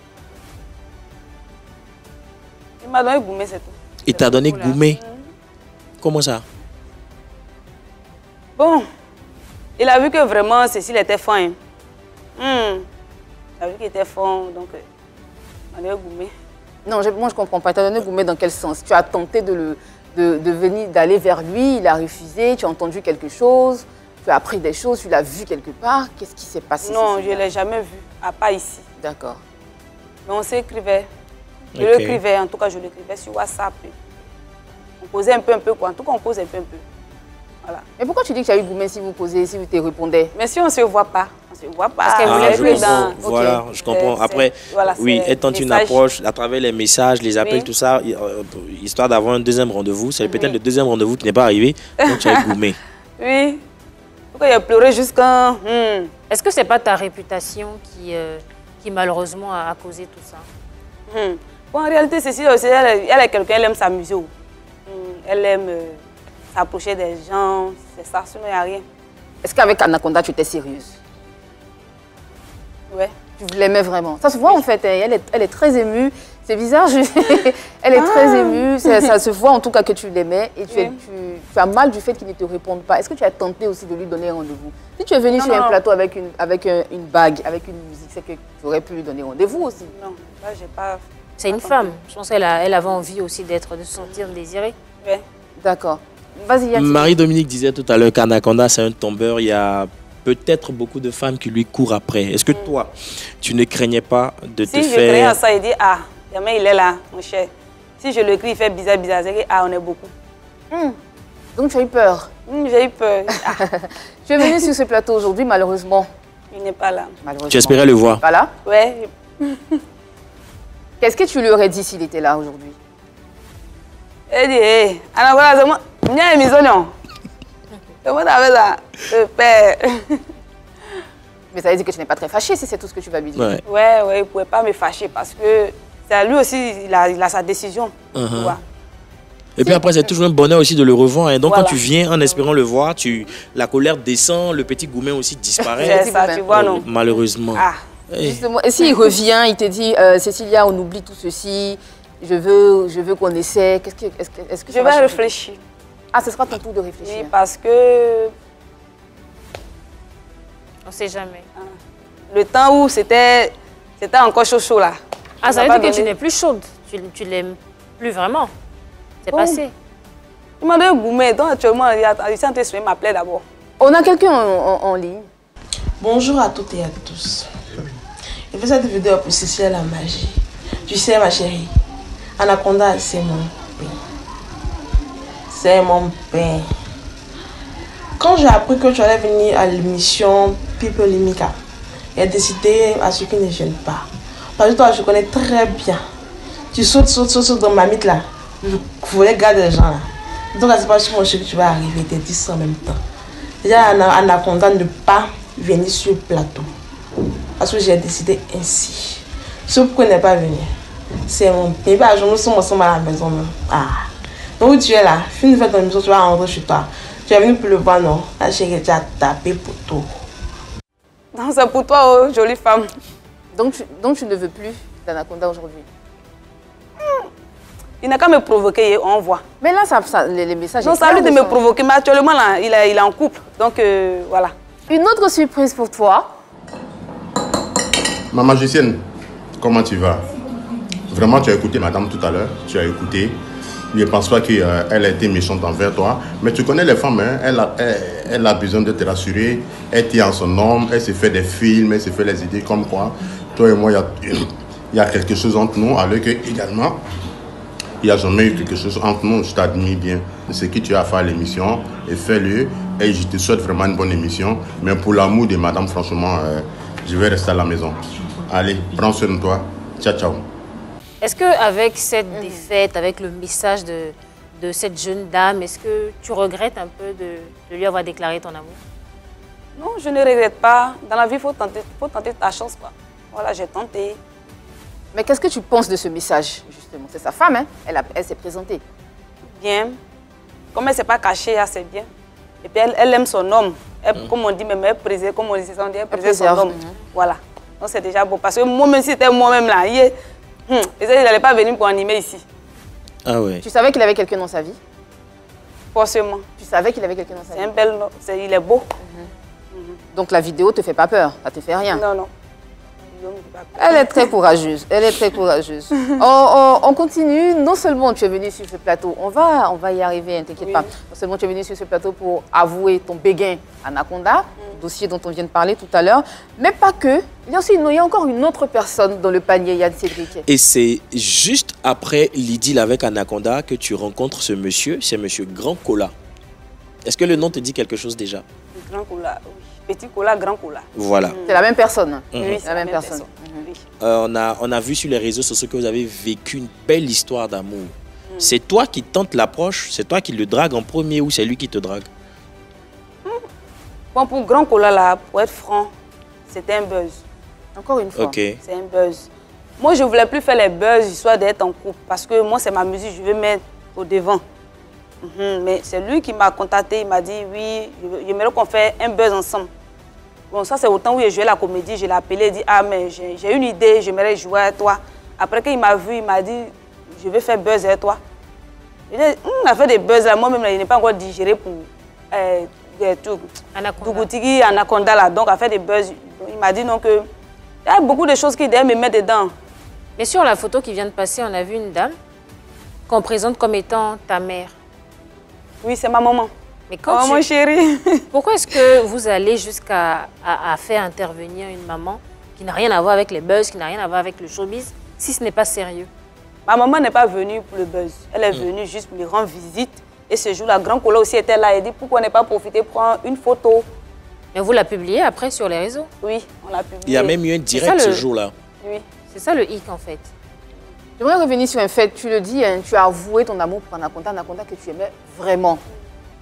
Il m'a donné gourmet, c'est tout. Il t'a donné gourmet? Comment ça? Bon, il a vu que vraiment Cécile était fin. Il a vu qu'il était fin, donc il m'a donné gourmet. Non, moi je ne comprends pas. Tu as donné gourmet dans quel sens? Tu as tenté d'aller vers lui, il a refusé, tu as entendu quelque chose, tu as appris des choses, tu l'as vu quelque part. Qu'est-ce qui s'est passé? Non, je ne l'ai jamais vu, à part ici. D'accord. Mais on s'écrivait. Je l'écrivais, en tout cas je l'écrivais sur WhatsApp. On causait un peu quoi. En tout cas on cause un peu. Voilà. Mais pourquoi tu dis que tu as eu gourmet si vous causez, si vous te répondez? Mais si on ne se voit pas, on ne se voit pas. Parce qu'elle voulait plus dans... Voilà, je comprends. Après, voilà, oui, elle tente une approche à travers les messages, les appels, tout ça, histoire d'avoir un deuxième rendez-vous. C'est peut-être le deuxième rendez-vous qui n'est pas arrivé, donc tu as eu gourmet. Oui. Pourquoi il a pleuré jusqu'à... Est-ce que ce n'est pas ta réputation qui malheureusement a causé tout ça? Bon, en réalité, Cécile aussi, elle est quelqu'un, elle aime s'amuser. Elle aime s'approcher des gens, c'est ça, sinon il n'y a rien. Est-ce qu'avec Anaconda, tu étais sérieuse? Ouais. Tu l'aimais vraiment? Ça se voit en fait, elle est très émue. C'est bizarre, elle est très émue. Ça se voit en tout cas que tu l'aimais et tu as mal du fait qu'il ne te réponde pas. Est-ce que tu as tenté aussi de lui donner rendez-vous? Si tu es venu sur un plateau avec une bague, avec une musique, c'est que tu aurais pu lui donner rendez-vous aussi. Non, là, j'ai pas... C'est une femme. Je pense qu'elle avait envie aussi de se sentir désirée. Oui. D'accord. Vas-y, Yacine. Marie-Dominique disait tout à l'heure qu'Anaconda, c'est un tombeur. Il y a peut-être beaucoup de femmes qui lui courent après. Est-ce que toi, tu ne craignais pas de te faire... Si je craignais à ça, il dit, ah, demain il est là, mon cher. Si je le crie, il fait bizarre, c'est que, ah, on est beaucoup. Donc tu as eu peur? J'ai eu peur. Tu es venu sur ce plateau aujourd'hui, malheureusement. Il n'est pas là. Tu espérais le voir? Pas là? Oui. Qu'est-ce que tu lui aurais dit s'il était là aujourd'hui? Elle dit, hé, alors voilà, c'est moi. Viens, mes oignons. C'est moi, t'avais ça. Père. Mais ça veut dire que tu n'es pas très fâché si c'est tout ce que tu vas lui dire. Ouais, il ne pouvait pas me fâcher parce que c'est lui aussi, il a sa décision. Tu vois. Et puis après, c'est toujours un bonheur aussi de le revoir. Et donc, quand tu viens en espérant le voir, la colère descend, le petit gourmet aussi disparaît. C'est ça, tu vois, non? Malheureusement. Ah. Justement, et s'il revient, il te dit, Cécilia, on oublie tout ceci, je veux qu'on essaie. Est-ce que je vais réfléchir. Ah, ce sera ton tour de réfléchir. Oui, parce que... On ne sait jamais. Le temps où c'était encore chaud là. Ah, ça veut dire que tu n'es plus chaude. Tu l'aimes plus vraiment. C'est passé. Il m'a donné un gourmet. Donc actuellement, il est en train de soigner ma plaie d'abord. On a quelqu'un en ligne. Bonjour à toutes et à tous. Je fais cette vidéo pour Cécilia la magie. Tu sais ma chérie, Anaconda c'est mon père. C'est mon père. Quand j'ai appris que tu allais venir à l'émission People Limika, j'ai décidé à ce qu'il ne gêne pas. Parce que toi, je connais très bien. Tu sautes dans ma mythe là. Je voulais garder les gens là. Donc, c'est pas sur mon chéri que tu vas arriver, t'es 10 en même temps. Déjà, Anaconda ne pas venir sur le plateau. Parce que j'ai décidé ainsi. Ce pourquoi il n'est pas venu, c'est mon bébé à jour, nous sommes ensemble à la maison. Ah. Donc, tu es là, finis de faire ton émission, tu vas rentrer chez toi. Tu es venu pour le voir, non? La chérie, tu as tapé pour tout. Non, c'est pour toi, oh, jolie femme. Donc tu ne veux plus d'Anaconda aujourd'hui? Il n'a qu'à me provoquer, on voit. Mais là, les messages... Non, ça lui de me provoquer, mais actuellement, là, il est en couple. Donc, voilà. Une autre surprise pour toi. Ma magicienne, comment tu vas? Vraiment, tu as écouté madame tout à l'heure, tu as écouté. Je ne pense pas qu'elle a été méchante envers toi. Mais tu connais les femmes, hein? Elle a besoin de te rassurer. Elle tient son nom, elle se fait des films, elle se fait les idées comme quoi. Toi et moi, il y a quelque chose entre nous, alors que également, il n'y a jamais eu quelque chose entre nous. Je t'admire bien. Ce que tu as fait à l'émission, et fais-le. Et je te souhaite vraiment une bonne émission. Mais pour l'amour de madame, franchement, je vais rester à la maison. Allez, prends soin de toi. Ciao, ciao. Est-ce qu'avec cette défaite, avec le message de cette jeune dame, est-ce que tu regrettes un peu de lui avoir déclaré ton amour? Non, je ne regrette pas. Dans la vie, il faut tenter ta chance, quoi. Voilà, j'ai tenté. Mais qu'est-ce que tu penses de ce message, justement? C'est sa femme, hein? Elle s'est présentée. Bien. Comme elle ne s'est pas cachée, c'est bien. Et puis elle aime son homme. Comme on dit, même elle préserve, comme on dit, elle préserve son homme. Voilà. Donc c'est déjà beau. Parce que moi-même, si c'était moi-même là, il n'allait pas venir pour animer ici. Ah ouais. Tu savais qu'il avait quelqu'un dans sa vie? Forcément. Tu savais qu'il avait quelqu'un dans sa vie? C'est un bel... il est beau. Donc la vidéo ne te fait pas peur? Ça ne te fait rien? Non, non. Elle est très courageuse. Elle est très courageuse. On continue. Non seulement tu es venu sur ce plateau, on va y arriver, ne t'inquiète pas. Non seulement tu es venu sur ce plateau pour avouer ton béguin Anaconda, dossier dont on vient de parler tout à l'heure, mais pas que. Il y a encore une autre personne dans le panier, Yann Cédric. Et c'est juste après l'idylle avec Anaconda que tu rencontres ce monsieur, c'est monsieur Grand Cola. Est-ce que le nom te dit quelque chose déjà? Grand Cola, oui. Petit Cola, Grand Cola. Voilà. C'est la même personne. Oui, c'est la même personne. Oui. On a vu sur les réseaux sociaux que vous avez vécu une belle histoire d'amour. C'est toi qui tentes l'approche, c'est toi qui le drague en premier ou c'est lui qui te drague? Bon, pour Grand Cola, là, pour être franc, c'était un buzz. Encore une fois. Ok. C'est un buzz. Moi, je ne voulais plus faire les buzz, histoire d'être en couple. Parce que moi, c'est ma musique, je veux mettre au devant. Mais c'est lui qui m'a contacté, il m'a dit, oui, j'aimerais qu'on fasse un buzz ensemble. Bon, ça, c'est au temps où j'ai joué la comédie, je l'ai appelé, il dit, ah, mais j'ai une idée, j'aimerais jouer avec toi. Après qu'il m'a vu, il m'a dit, je vais faire buzz avec toi. Il a fait des buzz là, moi-même, il n'est pas encore digéré pour Dougoutigui, Anaconda là, donc a fait des buzz. Il m'a dit donc que il y a beaucoup de choses qu'il me mettre dedans. Mais sur la photo qui vient de passer, on a vu une dame qu'on présente comme étant ta mère. Oui, c'est ma maman. Mais quand mon chéri. Pourquoi est-ce que vous allez jusqu'à faire intervenir une maman qui n'a rien à voir avec les buzz, qui n'a rien à voir avec le showbiz, si ce n'est pas sérieux? Ma maman n'est pas venue pour le buzz. Elle est venue juste pour lui rendre visite. Et ce jour-là, Grand Cola aussi était là. Elle dit pourquoi on n'est pas profité pour prendre une photo. Mais vous la publiez après sur les réseaux? Oui, on l'a publié. Il y a même eu un direct ce jour-là. Oui. C'est ça le hic en fait. J'aimerais revenir sur un fait. Tu le dis, hein, tu as avoué ton amour pour Anaconda que tu aimais vraiment.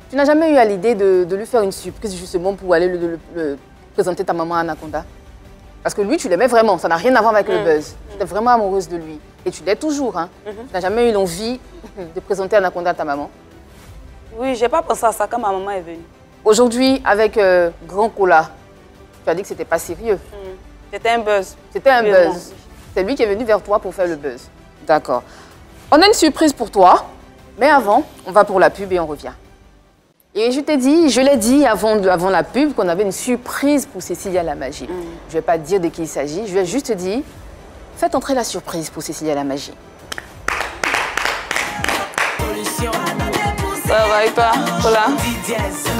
Tu n'as jamais eu à l'idée de lui faire une surprise justement pour aller le présenter ta maman à Anaconda? Parce que lui, tu l'aimais vraiment. Ça n'a rien à voir avec le buzz. Tu étais vraiment amoureuse de lui. Et tu l'es toujours. Hein. Tu n'as jamais eu l'envie de présenter Anaconda à ta maman? Oui, je n'ai pas pensé à ça quand ma maman est venue. Aujourd'hui, avec Grand Cola, tu as dit que ce n'était pas sérieux. C'était un buzz. C'était un buzz. C'est lui qui est venu vers toi pour faire le buzz. D'accord. On a une surprise pour toi. Mais avant, on va pour la pub et on revient. Et je l'ai dit avant la pub qu'on avait une surprise pour Cécilia la Magie. Je ne vais pas te dire de qui il s'agit. Je vais juste te dire, faites entrer la surprise pour Cécilia la Magie. Ça va et toi, Cola?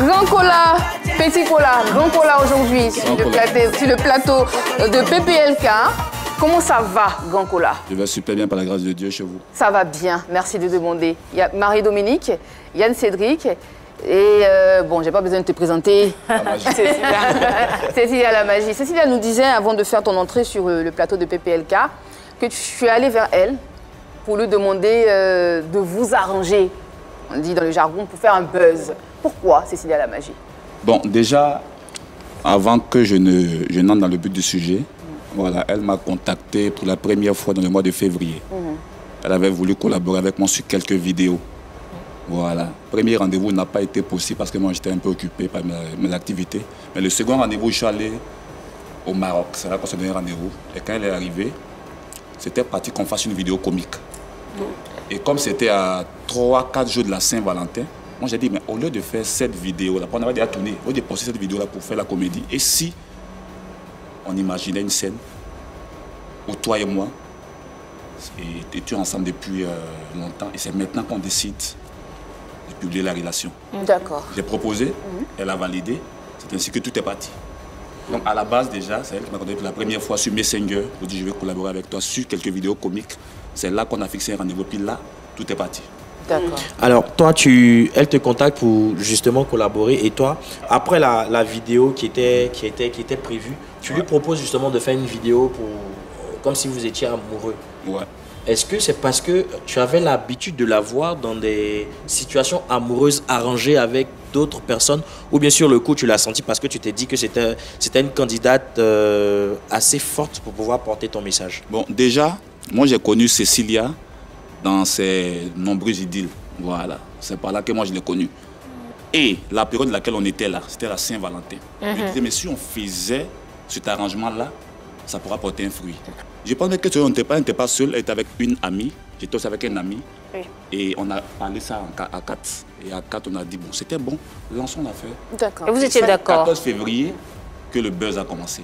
Grand Cola, Petit Cola, Grand Cola aujourd'hui sur le plateau de PPLK. Comment ça va, Grand Cola? Je vais super bien par la grâce de Dieu chez vous. Ça va bien, merci de demander. Il y a Marie-Dominique, Yann Cédric et bon, j'ai pas besoin de te présenter. Cécilia la Magie. Cécilia nous disait avant de faire ton entrée sur le plateau de PPLK que tu es allé vers elle pour lui demander de vous arranger. On dit dans le jargon, pour faire un buzz. Pourquoi Cécilia la Magie? Bon, déjà, avant que je n'entre dans le but du sujet, voilà, elle m'a contacté pour la première fois dans le mois de février. Elle avait voulu collaborer avec moi sur quelques vidéos. Voilà. Premier rendez-vous n'a pas été possible parce que moi j'étais un peu occupé par mes activités. Mais le second rendez-vous, je suis allé au Maroc. C'est là qu'on s'est donné rendez-vous. Et quand elle est arrivée, c'était parti qu'on fasse une vidéo comique. Et comme c'était à 3-4 jours de la Saint-Valentin, Moi, j'ai dit, mais au lieu de faire cette vidéo-là, on avait déjà tourné, au lieu de poster cette vidéo-là pour faire la comédie, et si on imaginait une scène où toi et moi étions ensemble depuis longtemps, et c'est maintenant qu'on décide de publier la relation. D'accord. J'ai proposé, elle a validé, c'est ainsi que tout est parti. Donc à la base déjà, c'est elle qui m'a contacté pour la première fois sur Messenger, pour dire je vais collaborer avec toi sur quelques vidéos comiques. C'est là qu'on a fixé un rendez-vous, puis là, tout est parti. D'accord. Alors, toi, elle te contacte pour justement collaborer. Et toi, après la vidéo qui était prévue, tu lui proposes justement de faire une vidéo comme si vous étiez amoureux. Ouais. Est-ce que c'est parce que tu avais l'habitude de la voir dans des situations amoureuses arrangées avec d'autres personnes, ou bien sûr le coup tu l'as senti parce que tu t'es dit que c'était une candidate assez forte pour pouvoir porter ton message? Bon, déjà, moi j'ai connu Cécilia dans ses nombreuses idylles. Voilà, c'est par là que moi je l'ai connue. Et la période dans laquelle on était là, c'était la Saint-Valentin. Je disais, mais si on faisait cet arrangement-là, ça pourra porter un fruit. Je pense que tu n'étais pas seul, elle était avec une amie, j'étais aussi avec un ami. Oui. Et on a parlé ça à 4. Et à 4, on a dit, bon, c'était bon, lançons l'affaire. D'accord. Et vous étiez d'accord? 14 février que le buzz a commencé.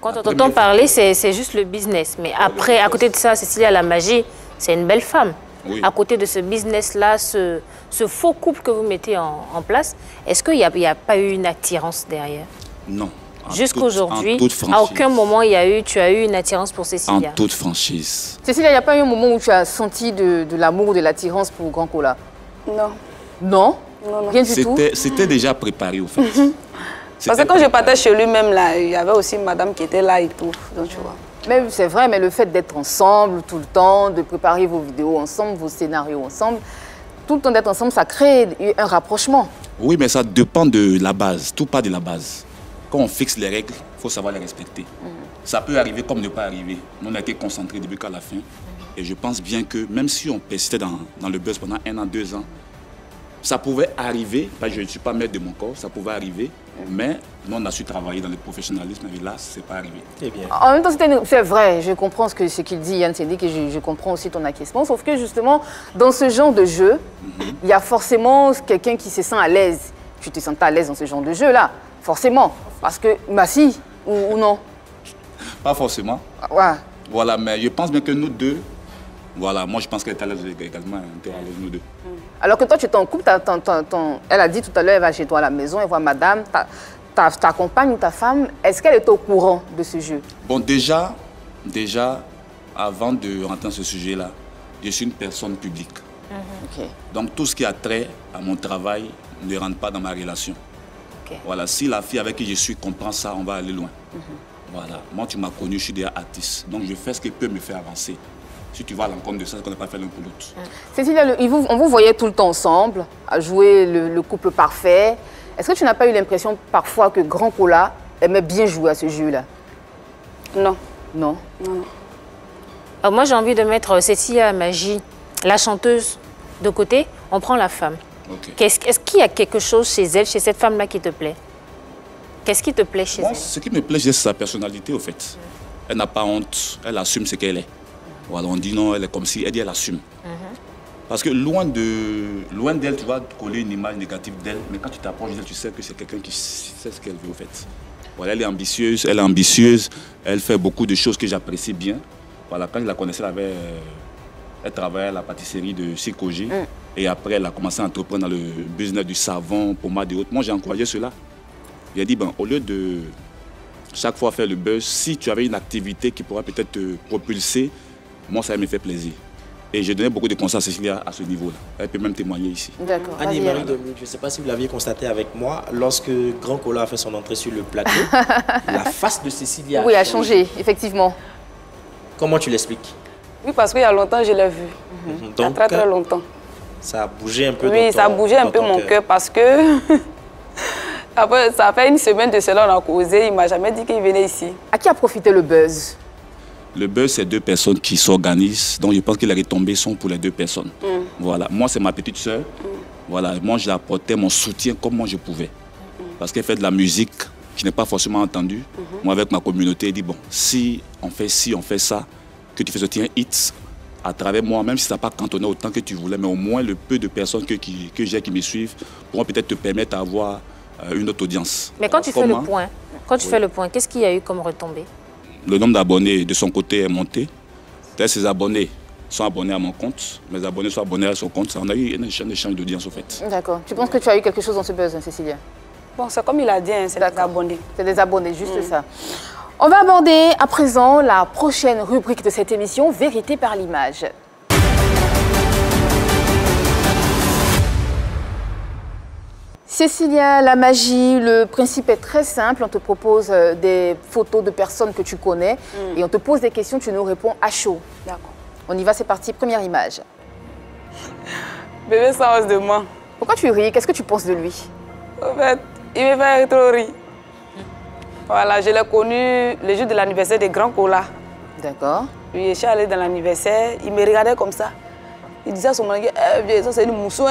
Quand on t'entend parler, c'est juste le business. Mais après, à côté de ça, Cécilia la Magie, c'est une belle femme. Oui. À côté de ce business-là, ce faux couple que vous mettez en place, est-ce qu'il n'y a pas eu une attirance derrière? Non. Jusqu'aujourd'hui, à aucun moment tu as eu une attirance pour Cécilia? En toute franchise. Cécilia, il n'y a pas eu un moment où tu as senti de l'amour ou de l'attirance pour Grand Cola? Non. Non? Non, non. Rien du tout? C'était déjà préparé, au fait. Parce que quand je partais chez lui, même là, il y avait aussi une madame qui était là et tout. Donc, tu vois. Mais c'est vrai, mais le fait d'être ensemble tout le temps, de préparer vos vidéos ensemble, vos scénarios ensemble, tout le temps d'être ensemble, ça crée un rapprochement. Oui, mais ça dépend de la base, tout part de la base. Quand on fixe les règles, il faut savoir les respecter. Ça peut arriver comme ne pas arriver. On a été concentrés début qu'à la fin. Et je pense bien que même si on persistait dans le buzz pendant 1 an, 2 ans, ça pouvait arriver, je ne suis pas maître de mon corps, ça pouvait arriver, mais nous on a su travailler dans le professionnalisme et là, ce n'est pas arrivé. Bien. En même temps, c'est vrai, je comprends ce qu'il dit, Yann Sédic, et je comprends aussi ton acquiescement, sauf que justement, dans ce genre de jeu, il y a forcément quelqu'un qui se sent à l'aise. Tu te sens à l'aise dans ce genre de jeu-là, forcément, parce que, bah si, ou non? Pas forcément. Ouais. Voilà, mais je pense bien que nous deux, voilà, moi je pense qu'elle est à l'aise également, nous deux. Alors que toi, tu es en couple, elle a dit tout à l'heure, elle va chez toi à la maison, elle voit madame, ta compagne ou ta femme, est-ce qu'elle est au courant de ce jeu? Bon, déjà, avant de rentrer dans ce sujet-là, je suis une personne publique. Okay. Donc tout ce qui a trait à mon travail ne rentre pas dans ma relation. Okay. Voilà, si la fille avec qui je suis comprend ça, on va aller loin. Voilà, moi tu m'as connu, je suis déjà artiste, donc je fais ce qui peut me faire avancer. Si tu vas à l'encontre de ça, c'est qu'on n'a pas fait l'un pour l'autre. Cécilia, on vous voyait tout le temps ensemble, à jouer le couple parfait. Est-ce que tu n'as pas eu l'impression parfois que Grand Cola aimait bien jouer à ce jeu-là? Non. Non? Non. Alors moi, j'ai envie de mettre Cécilia Magie, la chanteuse, de côté. On prend la femme. Okay. Est-ce qu'il y a quelque chose chez elle, chez cette femme-là qui te plaît? Qu'est-ce qui te plaît chez elle? Ce qui me plaît, c'est sa personnalité, au fait. Elle n'a pas honte, elle assume ce qu'elle est. Voilà, on dit non, elle est comme si, elle dit elle assume. Parce que loin d'elle, tu vas coller une image négative d'elle, mais quand tu t'approches d'elle, tu sais que c'est quelqu'un qui sait ce qu'elle veut, au fait. Voilà, elle est ambitieuse, elle fait beaucoup de choses que j'apprécie bien. Voilà, quand je la connaissais, elle travaillait à la pâtisserie de Sikoji. Et après, elle a commencé à entreprendre dans le business du savon, pommade et autres. Moi, j'ai encouragé cela. J'ai dit, au lieu de chaque fois faire le buzz, si tu avais une activité qui pourrait peut-être te propulser, moi, ça me fait plaisir. Et j'ai donné beaucoup de conseils à Cécilia à ce niveau-là. Elle peut même témoigner ici. D'accord. Annie-Marie Dominique, je ne sais pas si vous l'aviez constaté avec moi, lorsque Grand Cola a fait son entrée sur le plateau, la face de Cécilia a changé, effectivement. Comment tu l'expliques? Oui, parce qu'il y a longtemps, je l'ai vu. Il y a très très longtemps. Ça a bougé un peu Oui, ça a bougé un peu mon cœur parce que... Après, ça fait une semaine de cela, on a causé. Il ne m'a jamais dit qu'il venait ici. À qui a profité le buzz? Le buzz, c'est 2 personnes qui s'organisent. Donc, je pense que les retombées sont pour les 2 personnes. Voilà. Moi, c'est ma petite sœur. Voilà. Moi, je apportais mon soutien comme moi je pouvais. Parce qu'elle fait de la musique que je n'ai pas forcément entendue. Moi, avec ma communauté, elle dit, bon, si on fait ça, que tu fais sortir un hit, à travers moi, même si ça n'a pas cantonné autant que tu voulais, mais au moins le peu de personnes que j'ai qui me suivent pourront peut-être te permettre d'avoir une autre audience. Mais quand tu fais le point, qu'est-ce qu'il y a eu comme retombée? Le nombre d'abonnés de son côté est monté. Peut-être ses abonnés sont abonnés à mon compte, mes abonnés sont abonnés à son compte. On a eu un échange d'audience au fait. D'accord. Tu penses que tu as eu quelque chose dans ce buzz, Cécilia? Bon, c'est comme il a dit, hein, c'est des abonnés. C'est des abonnés, juste ça. On va aborder à présent la prochaine rubrique de cette émission, Vérité par l'image. Cécilia, la magie, le principe est très simple. On te propose des photos de personnes que tu connais et on te pose des questions, tu nous réponds à chaud. D'accord. On y va, c'est parti. Première image. Bébé Sans de moi. Pourquoi tu ris? Qu'est-ce que tu penses de lui? En fait, il me fait trop rire. Voilà, je l'ai connu le jour de l'anniversaire des grands colas. D'accord. Oui, je suis allée dans l'anniversaire, il me regardait comme ça. Il disait à son mari, ça c'est une mousson.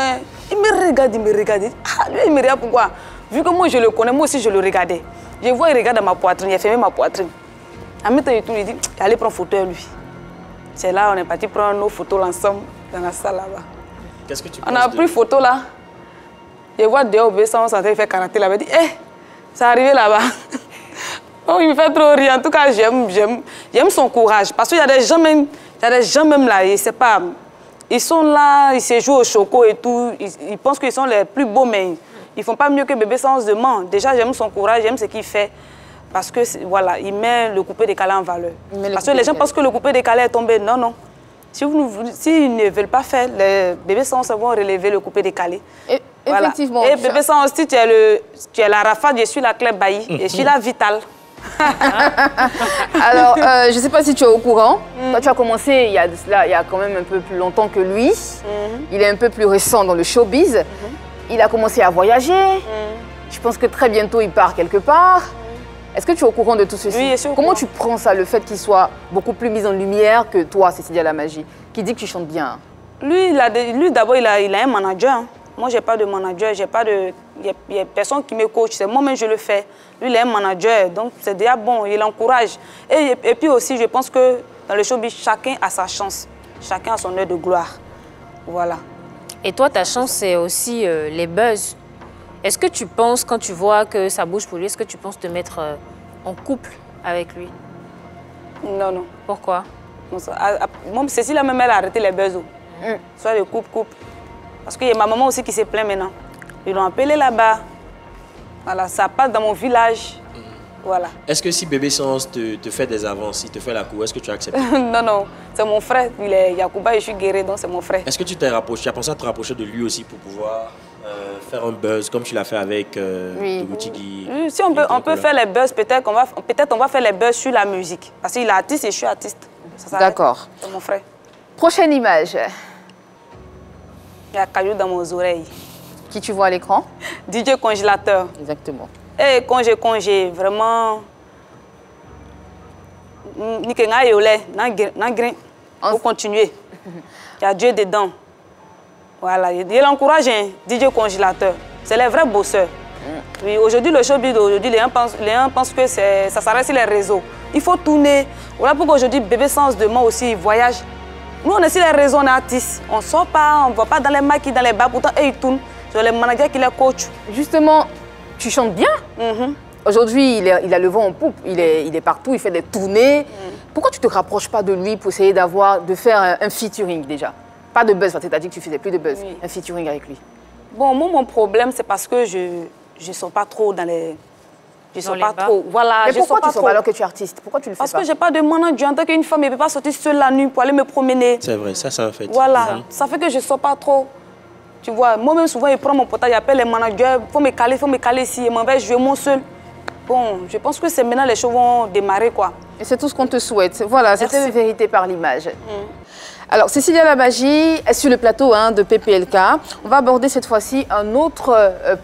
Il me regarde, il me regarde. Ah, lui, il me regarde pourquoi? Vu que moi je le connais, moi aussi je le regardais. Je vois, il regarde dans ma poitrine, il a fermé ma poitrine. En même temps, il dit, allez prendre photo à lui. C'est là, on est parti prendre nos photos ensemble dans la salle là-bas. Qu'est-ce que tu On a pris photo là. Je vois dehors, on s'entend faire karaté là-bas. Il dit, c'est arrivé là-bas. Oh, il me fait trop rire. En tout cas, j'aime son courage. Parce qu'il y a des gens même là, et c'est pas... Ils sont là, ils se jouent au choco et tout. Ils pensent qu'ils sont les plus beaux, mais ils ne font pas mieux que Bébé Sans de moi. Déjà, j'aime son courage, j'aime ce qu'il fait. Parce que, voilà, il met le coupé décalé en valeur. Parce que les gens pensent que le coupé décalé est tombé. Non, non. S'ils ne veulent pas faire, les Bébé Sans vont relever le coupé décalé. Voilà. Effectivement. Et Bébé Sans aussi, tu es la Rafale, je suis la Claire Bailly, je suis la Vitale. Alors, je ne sais pas si tu es au courant. Toi, tu as commencé il y a quand même un peu plus longtemps que lui. Il est un peu plus récent dans le showbiz. Il a commencé à voyager. Je pense que très bientôt, il part quelque part. Est-ce que tu es au courant de tout ceci? Oui, je suis au Comment courant. tu prends ça, le fait qu'il soit beaucoup plus mis en lumière que toi, Cécilia la Magie, qui dit que tu chantes bien? Lui d'abord, il a un manager. Hein. Moi, je n'ai pas de manager, il y a personne qui me coach, c'est moi-même je le fais. Lui, il est un manager, donc c'est déjà bon, il encourage. Et puis aussi, je pense que dans le showbiz, chacun a sa chance, chacun a son heure de gloire. Voilà. Et toi, ta chance, c'est aussi les buzz. Est-ce que tu penses, quand tu vois que ça bouge pour lui, est-ce que tu penses te mettre en couple avec lui? Non, non. Pourquoi? Moi, Cécilia, même, elle a arrêté les buzz. Soit le couple. Parce qu'il y a ma maman aussi qui se plaint maintenant. Ils l'ont appelé là-bas. Voilà, ça passe dans mon village. Voilà. Est-ce que si Bébé Sans te fait des avances, il te fait la cour, est-ce que tu acceptes? Non, non. C'est mon frère. Il est Yacouba et je suis guérie, donc c'est mon frère. Est-ce que tu t'es rapproché, tu as pensé à te rapprocher de lui aussi pour pouvoir faire un buzz comme tu l'as fait avec Togoutigi? Oui, si on peut faire les buzz, peut-être on va faire les buzz sur la musique. Parce qu'il est artiste et je suis artiste. D'accord. C'est mon frère. Prochaine image. Il y a caillou dans mes oreilles. Qui tu vois à l'écran? DJ Congélateur. Exactement. Et congé, vraiment... Nikenga yolé, pour continuer. Il y a Dieu dedans. Voilà, il encourage DJ Congélateur. C'est les vrais bosseurs. Oui, aujourd'hui, le showbiz d'aujourd'hui, les gens pensent que ça s'arrête sur les réseaux. Il faut tourner. Voilà pourquoi aujourd'hui, Bébé Sans de moi aussi, il voyage. Nous, on est sur les réseaux, on est artistes. On ne sort pas, on ne va pas dans les maquis, dans les bars. Pourtant, eux, ils tournent. C'est les managers qui les coachent. Justement, tu chantes bien. Aujourd'hui, il a le vent en poupe. Il est partout, il fait des tournées. Pourquoi tu ne te rapproches pas de lui pour essayer de faire un featuring déjà? Pas de buzz, c'est-à-dire que tu faisais plus de buzz. Oui. Un featuring avec lui. Bon, moi, mon problème, c'est parce que je ne sors pas trop dans les... Je ne sors pas trop. Voilà, mais pourquoi tu ne sors pas alors que tu es artiste? Pourquoi tu le fais pas? Parce que je n'ai pas de manager. En tant qu'une femme, je ne peux pas sortir seule la nuit pour aller me promener. C'est vrai, ça en fait. Voilà, ça fait que je ne sors pas trop. Tu vois, moi-même, souvent, je prends mon portable, j'appelle les managers, il faut me caler ici, je m'en vais jouer mon seul. Bon, je pense que c'est maintenant les choses vont démarrer, quoi. Et c'est tout ce qu'on te souhaite. Voilà, c'était une vérité par l'image. Alors, Cécilia la Magie est sur le plateau de PPLK. On va aborder cette fois-ci un autre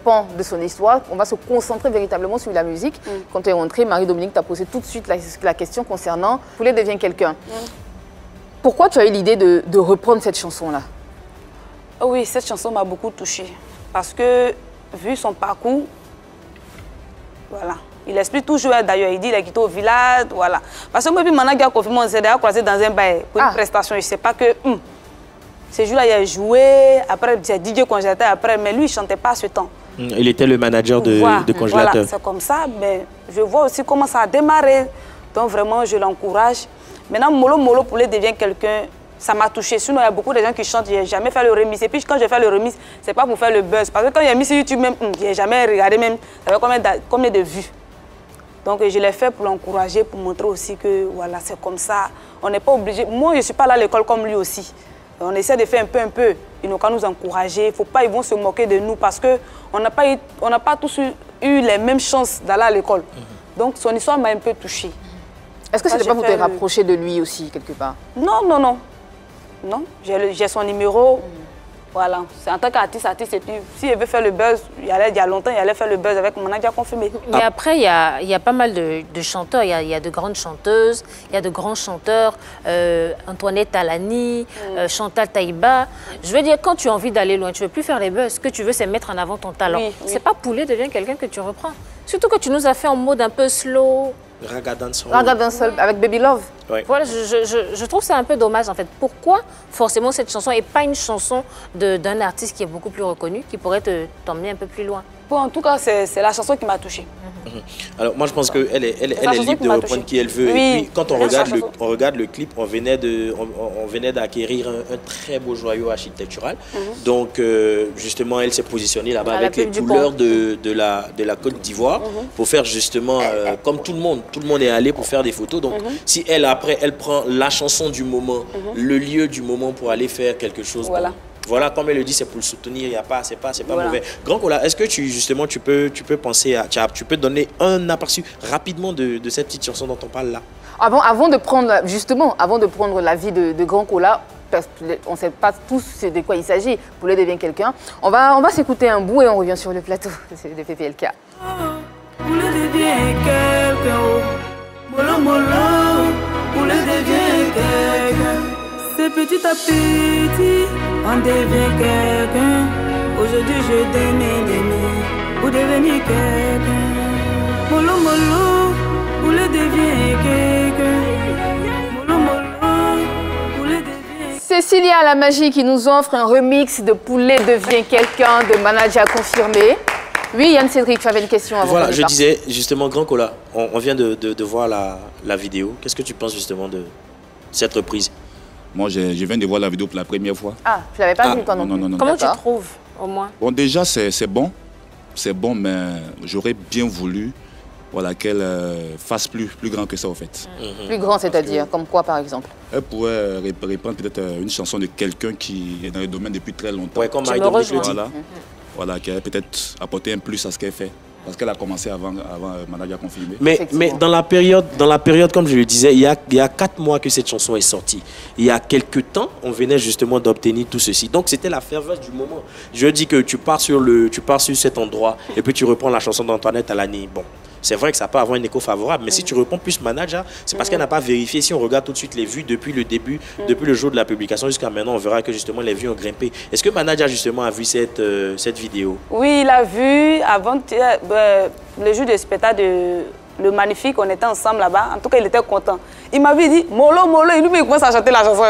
pan de son histoire. On va se concentrer véritablement sur la musique. Quand tu es rentrée, Marie-Dominique t'a posé tout de suite la question concernant « Poulet devient quelqu'un ». Pourquoi tu as eu l'idée de reprendre cette chanson-là? Oh oui, cette chanson m'a beaucoup touchée. Parce que, vu son parcours, Voilà. Il explique toujours d'ailleurs, il dit qu'il est quitté au village, voilà. Parce que moi, puis maintenant, il a confirmé, on s'est déjà croisé dans un bail pour une prestation. Je ne sais pas que ce jour-là, il a joué, après, c'est DJ congélateur après, mais lui, il ne chantait pas à ce temps. Il était le manager de congélateur. Voilà, c'est comme ça, mais je vois aussi comment ça a démarré. Donc vraiment, je l'encourage. Maintenant, Molo Poulet devient quelqu'un, ça m'a touché. Sinon, il y a beaucoup de gens qui chantent, je n'ai jamais fait le remix. Et puis quand j'ai fait le remix, ce n'est pas pour faire le buzz. Parce que quand il y a mis sur YouTube, même, je n'ai jamais regardé même, ça fait combien de vues. Donc je l'ai fait pour l'encourager, pour montrer aussi que voilà, c'est comme ça. On n'est pas obligé. Moi, je ne suis pas là à l'école comme lui aussi. On essaie de faire un peu. Ils n'ont qu'à nous encourager. Faut pas, ils vont se moquer de nous parce qu'on n'a pas tous eu les mêmes chances d'aller à l'école. Donc son histoire m'a un peu touchée. Est-ce que ce n'est pas pour te rapprocher de lui aussi, quelque part? Non. Non, j'ai son numéro. Voilà, c'est en tant qu'artiste, et puis s'il veut faire le buzz, il y a longtemps, il allait faire le buzz avec mon manager confirmé. Mais après, il y a pas mal de chanteurs, il y a de grandes chanteuses, il y a de grands chanteurs, Antoinette Talani, Chantal Taïba. Je veux dire, quand tu as envie d'aller loin, tu ne veux plus faire les buzz, ce que tu veux, c'est mettre en avant ton talent. Oui. C'est pas Poulet devient quelqu'un que tu reprends. Surtout que tu nous as fait en mode un peu slow. Raga Dancehall. Raga Dancehall avec Baby Love. Oui. Voilà, je trouve ça un peu dommage en fait. Pourquoi forcément cette chanson et pas une chanson d'un artiste qui est beaucoup plus reconnu, qui pourrait t'emmener un peu plus loin? Bon, en tout cas, c'est la chanson qui m'a touchée. Alors moi je pense qu'elle est libre de reprendre qui elle veut. Et puis quand on regarde le clip, on venait d'acquérir un très beau joyau architectural. Donc justement elle s'est positionnée là-bas avec les couleurs de la Côte d'Ivoire pour faire justement comme tout le monde est allé pour faire des photos. Donc si elle après elle prend la chanson du moment, le lieu du moment pour aller faire quelque chose. Voilà. Voilà, comme elle le dit, c'est pour le soutenir, c'est pas mauvais. Grand Cola, est-ce que tu peux penser à, tu peux donner un aperçu rapidement de cette petite chanson dont on parle là? Avant de prendre la vie de Grand Cola, parce qu'on ne sait pas tous de quoi il s'agit, Poulet devient quelqu'un. On va s'écouter un bout et on revient sur le plateau de PPLK. Poulet devient quelqu'un, Poulet devient quelqu'un. C'est petit à petit, on devient quelqu'un. Aujourd'hui, je démène pour devenir quelqu'un. Poulet devient quelqu'un. Poulet devient... Cécilia La Magie qui nous offre un remix de Poulet devient quelqu'un de manager confirmé. Oui, Yann Cédric, tu avais une question avant. Voilà, je disais justement, Grand Cola, on vient de voir la vidéo. Qu'est-ce que tu penses justement de cette reprise? Moi, je viens de voir la vidéo pour la première fois. Ah, tu l'avais pas vu quand non. Comment tu trouves, au moins? Bon, déjà, c'est bon. C'est bon, mais j'aurais bien voulu qu'elle fasse plus grand que ça, en fait. Plus grand, c'est-à-dire comme quoi, par exemple? Elle pourrait reprendre peut-être une chanson de quelqu'un qui est dans le domaine depuis très longtemps. Ouais, comme Maï-Dominique le dit. Voilà, qui a peut-être apporté un plus à ce qu'elle fait. Parce qu'elle a commencé avant Manager confirmé. Mais dans la période, comme je le disais, il y a 4 mois que cette chanson est sortie. Il y a quelques temps, on venait justement d'obtenir tout ceci. Donc c'était la ferveur du moment. Je dis que tu pars sur cet endroit et puis tu reprends la chanson d'Antoinette Talani. Bon, c'est vrai que ça peut avoir un écho favorable, mais si tu reprends plus Manager, c'est parce qu'elle n'a pas vérifié. Si on regarde tout de suite les vues depuis le début, depuis le jour de la publication jusqu'à maintenant, on verra que justement les vues ont grimpé. Est-ce que Manager justement a vu cette vidéo? Oui, il a vu avant le jour de spectacle le Magnifique, on était ensemble là-bas. En tout cas, il était content. Il m'avait dit Molo, il nous commence à chanter la chanson.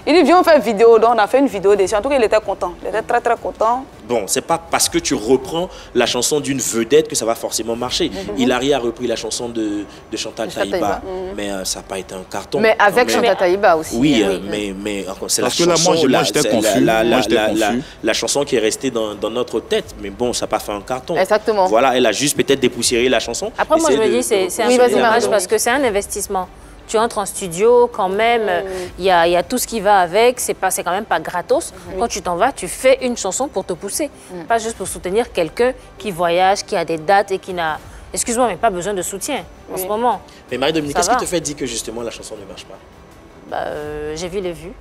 Il dit viens on fait une vidéo. Donc on a fait une vidéo dessus. En tout cas, il était content. Il était très très content. Bon, c'est pas parce que tu reprends la chanson d'une vedette que ça va forcément marcher. Hilary a repris la chanson de Chantal Taïba, mais ça n'a pas été un carton. Mais avec Chantal Taïba aussi. Oui, mais c'est la chanson. Moi, j'étais confus. La chanson qui est restée dans notre tête, mais bon, ça n'a pas fait un carton. Exactement. Voilà, elle a juste peut-être dépoussiéré la chanson. Après, moi, je me dis, c'est un peu dommage parce que c'est un investissement. Tu entres en studio, quand même, il y a tout ce qui va avec, c'est quand même pas gratos. Quand tu t'en vas, tu fais une chanson pour te pousser, pas juste pour soutenir quelqu'un qui voyage, qui a des dates et qui n'a, excuse-moi, mais pas besoin de soutien en ce moment. Mais Marie-Dominique, qu'est-ce qui te fait dire que justement la chanson ne marche pas? J'ai vu les vues,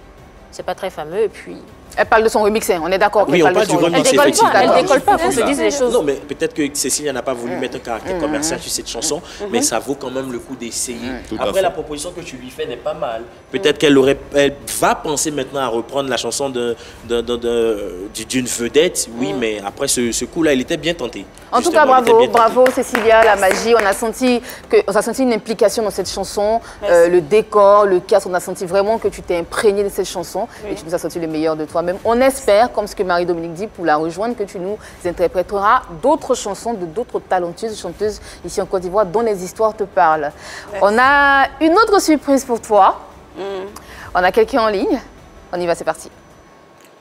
c'est pas très fameux et puis... Elle parle de son remix, on est d'accord. Oui, on parle du remix, effectivement. Elle décolle pas, qu'on se dise les choses. Non, mais peut-être que Cécilia n'a pas voulu mettre un caractère commercial sur cette chanson, mais ça vaut quand même le coup d'essayer. Après, la proposition que tu lui fais n'est pas mal. Peut-être qu'elle va penser maintenant à reprendre la chanson d'une vedette, oui, mais après ce coup-là, il était bien tenté. En tout cas, bravo Cécilia, la magie. On a senti une implication dans cette chanson, le décor, le casque. On a senti vraiment que tu t'es imprégné de cette chanson et tu nous as sorti le meilleur de toi-même. On espère, comme ce que Marie-Dominique dit, pour la rejoindre, que tu nous interpréteras d'autres chansons de d'autres talentueuses chanteuses ici en Côte d'Ivoire dont les histoires te parlent. On a une autre surprise pour toi. On a quelqu'un en ligne. On y va, c'est parti.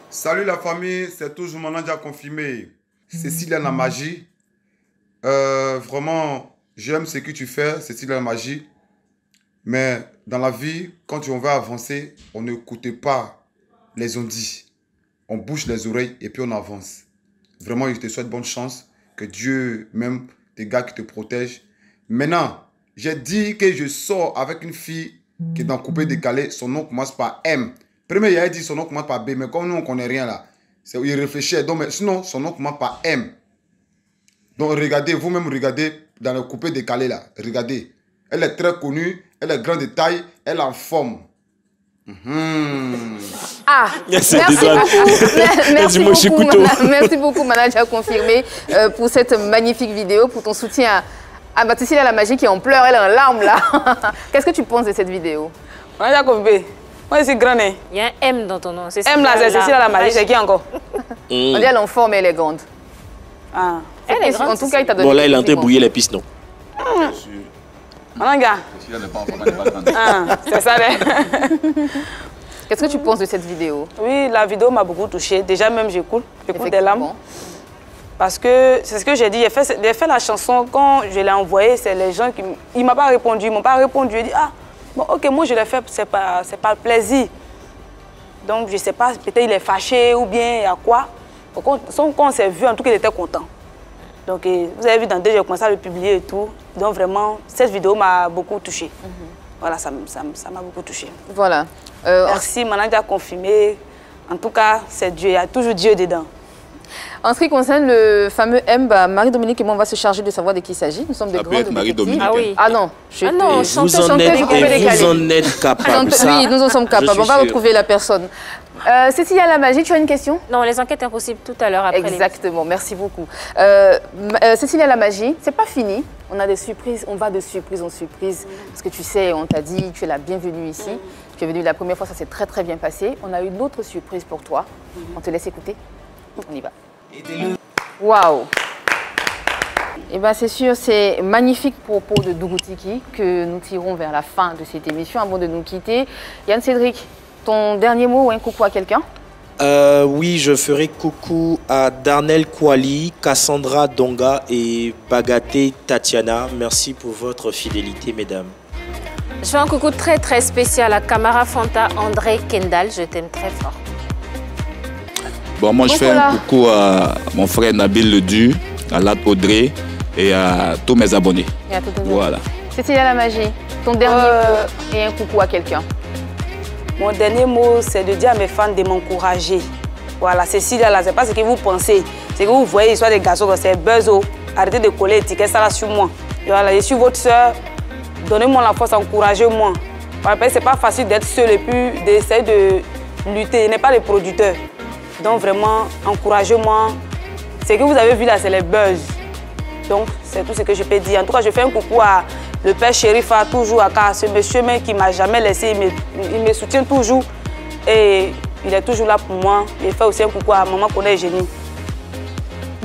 Salut la famille, c'est toujours Manandia confirmé. Cécilia la magie. Vraiment, j'aime ce que tu fais, Cécilia la magie. Mais dans la vie, quand on va avancer, on n'écoute pas les ondits. On bouche les oreilles et puis on avance. Vraiment, je te souhaite bonne chance. Que Dieu, même tes gars qui te protègent. Maintenant, j'ai dit que je sors avec une fille qui est dans coupé décalé. Son nom commence par M. Premier, il a dit son nom commence par B. Mais comme nous, on ne connaît rien là. Il réfléchit. Donc, mais sinon, son nom commence par M. Donc, regardez, vous-même, regardez dans le coupé décalé là. Regardez. Elle est très connue. Elle est grande de taille. Elle est en forme. Ah, merci beaucoup, Manager confirmé, pour cette magnifique vidéo, pour ton soutien à Cécilia la magie qui est en pleurs, elle est en larmes là. Qu'est-ce que tu penses de cette vidéo? Manager confirmé. Moi, je suis grande. Il y a un M dans ton nom. M là, c'est Cécilia la magie. C'est qui encore? On dit elle est en forme et elle est grande. Ah. Elle est grande. En tout cas, il t'a donné. Bon, là, il est en train de bouillir les pistons. Manager. C'est ça. Qu'est-ce que tu penses de cette vidéo? Oui, la vidéo m'a beaucoup touchée. Déjà, même j'écoute des larmes. Parce que c'est ce que j'ai dit. J'ai fait la chanson, quand je l'ai envoyée, c'est les gens qui... Ils ne m'ont pas répondu. Ils m'ont pas répondu. Ils dit, ah, bon, ok, moi je l'ai fait, c'est pas le plaisir. Donc, je ne sais pas, peut-être il est fâché ou bien il y a quoi. Quand on s'est vu, en tout cas, il était content. Donc, vous avez vu, dans j'ai commencé à le publier et tout. Donc, vraiment, cette vidéo m'a beaucoup touchée. Voilà, ça m'a beaucoup touchée. Voilà. Merci, Manandia a confirmé. En tout cas, c'est Dieu. Il y a toujours Dieu dedans. En ce qui concerne le fameux M, Marie-Dominique et moi, on va se charger de savoir de qui il s'agit. Nous sommes des grands Marie-Dominique. Ah oui. Ah non. Vous en êtes capable. Oui, nous en sommes capables. On va retrouver la personne. Cécilia la magie, tu as une question? Non, les enquêtes impossibles tout à l'heure après. Exactement, merci beaucoup. Cécilia la magie, c'est pas fini. On a des surprises, on va de surprise en surprise. Parce que tu sais, on t'a dit, tu es la bienvenue ici. Tu es venue la première fois, ça s'est très très bien passé. On a une autre surprise pour toi. On te laisse écouter. On y va. Waouh! Eh bien, c'est sûr, c'est magnifique propos de Dougoutiki que nous tirons vers la fin de cette émission avant de nous quitter. Yann Cédric, ton dernier mot ou un coucou à quelqu'un? Oui, je ferai coucou à Darnell Kouali, Cassandra Donga et Bagaté Tatiana. Merci pour votre fidélité, mesdames. Je fais un coucou très très spécial à Camara Fanta, André Kendall. Je t'aime très fort. Bon, moi, je fais un coucou à mon frère Nabil Ledu, à Lat Audrey et à tous mes abonnés. Et à tous tes voilà. Cécilia la magie, ton dernier mot et un coucou à quelqu'un. Mon dernier mot, c'est de dire à mes fans de m'encourager. Voilà, Cécilia, là, c'est pas ce que vous pensez. C'est que vous voyez l'histoire des garçons, c'est buzzo. Arrêtez de coller l'étiquette, ça là sur moi. Voilà, je suis votre soeur. Donnez-moi la force, encouragez-moi. Voilà, c'est pas facile d'être seul et puis d'essayer de lutter. Il n'est pas le producteur. Donc vraiment, encouragez-moi. Ce que vous avez vu là, c'est les buzz. Donc, c'est tout ce que je peux dire. En tout cas, je fais un coucou à le père Chérifa, toujours à ce monsieur qui ne m'a jamais laissé. Il me soutient toujours. Et il est toujours là pour moi. Je fais aussi un coucou à maman Koné Génie.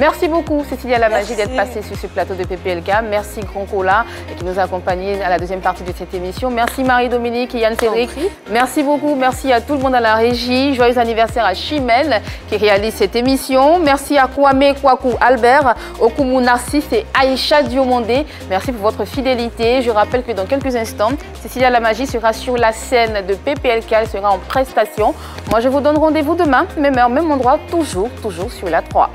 Merci beaucoup, Cécilia la magie, d'être passée sur ce plateau de PPLK. Merci, Grand Cola, qui nous a accompagnés à la deuxième partie de cette émission. Merci, Marie-Dominique et Yann Cédric. Merci beaucoup. Merci à tout le monde à la régie. Joyeux anniversaire à Chimel, qui réalise cette émission. Merci à Kwame Kwaku Albert, Okumu Narcisse et Aïcha Diomondé. Merci pour votre fidélité. Je rappelle que dans quelques instants, Cécilia la magie sera sur la scène de PPLK. Elle sera en prestation. Moi, je vous donne rendez-vous demain, même heure, même endroit, toujours sur la 3.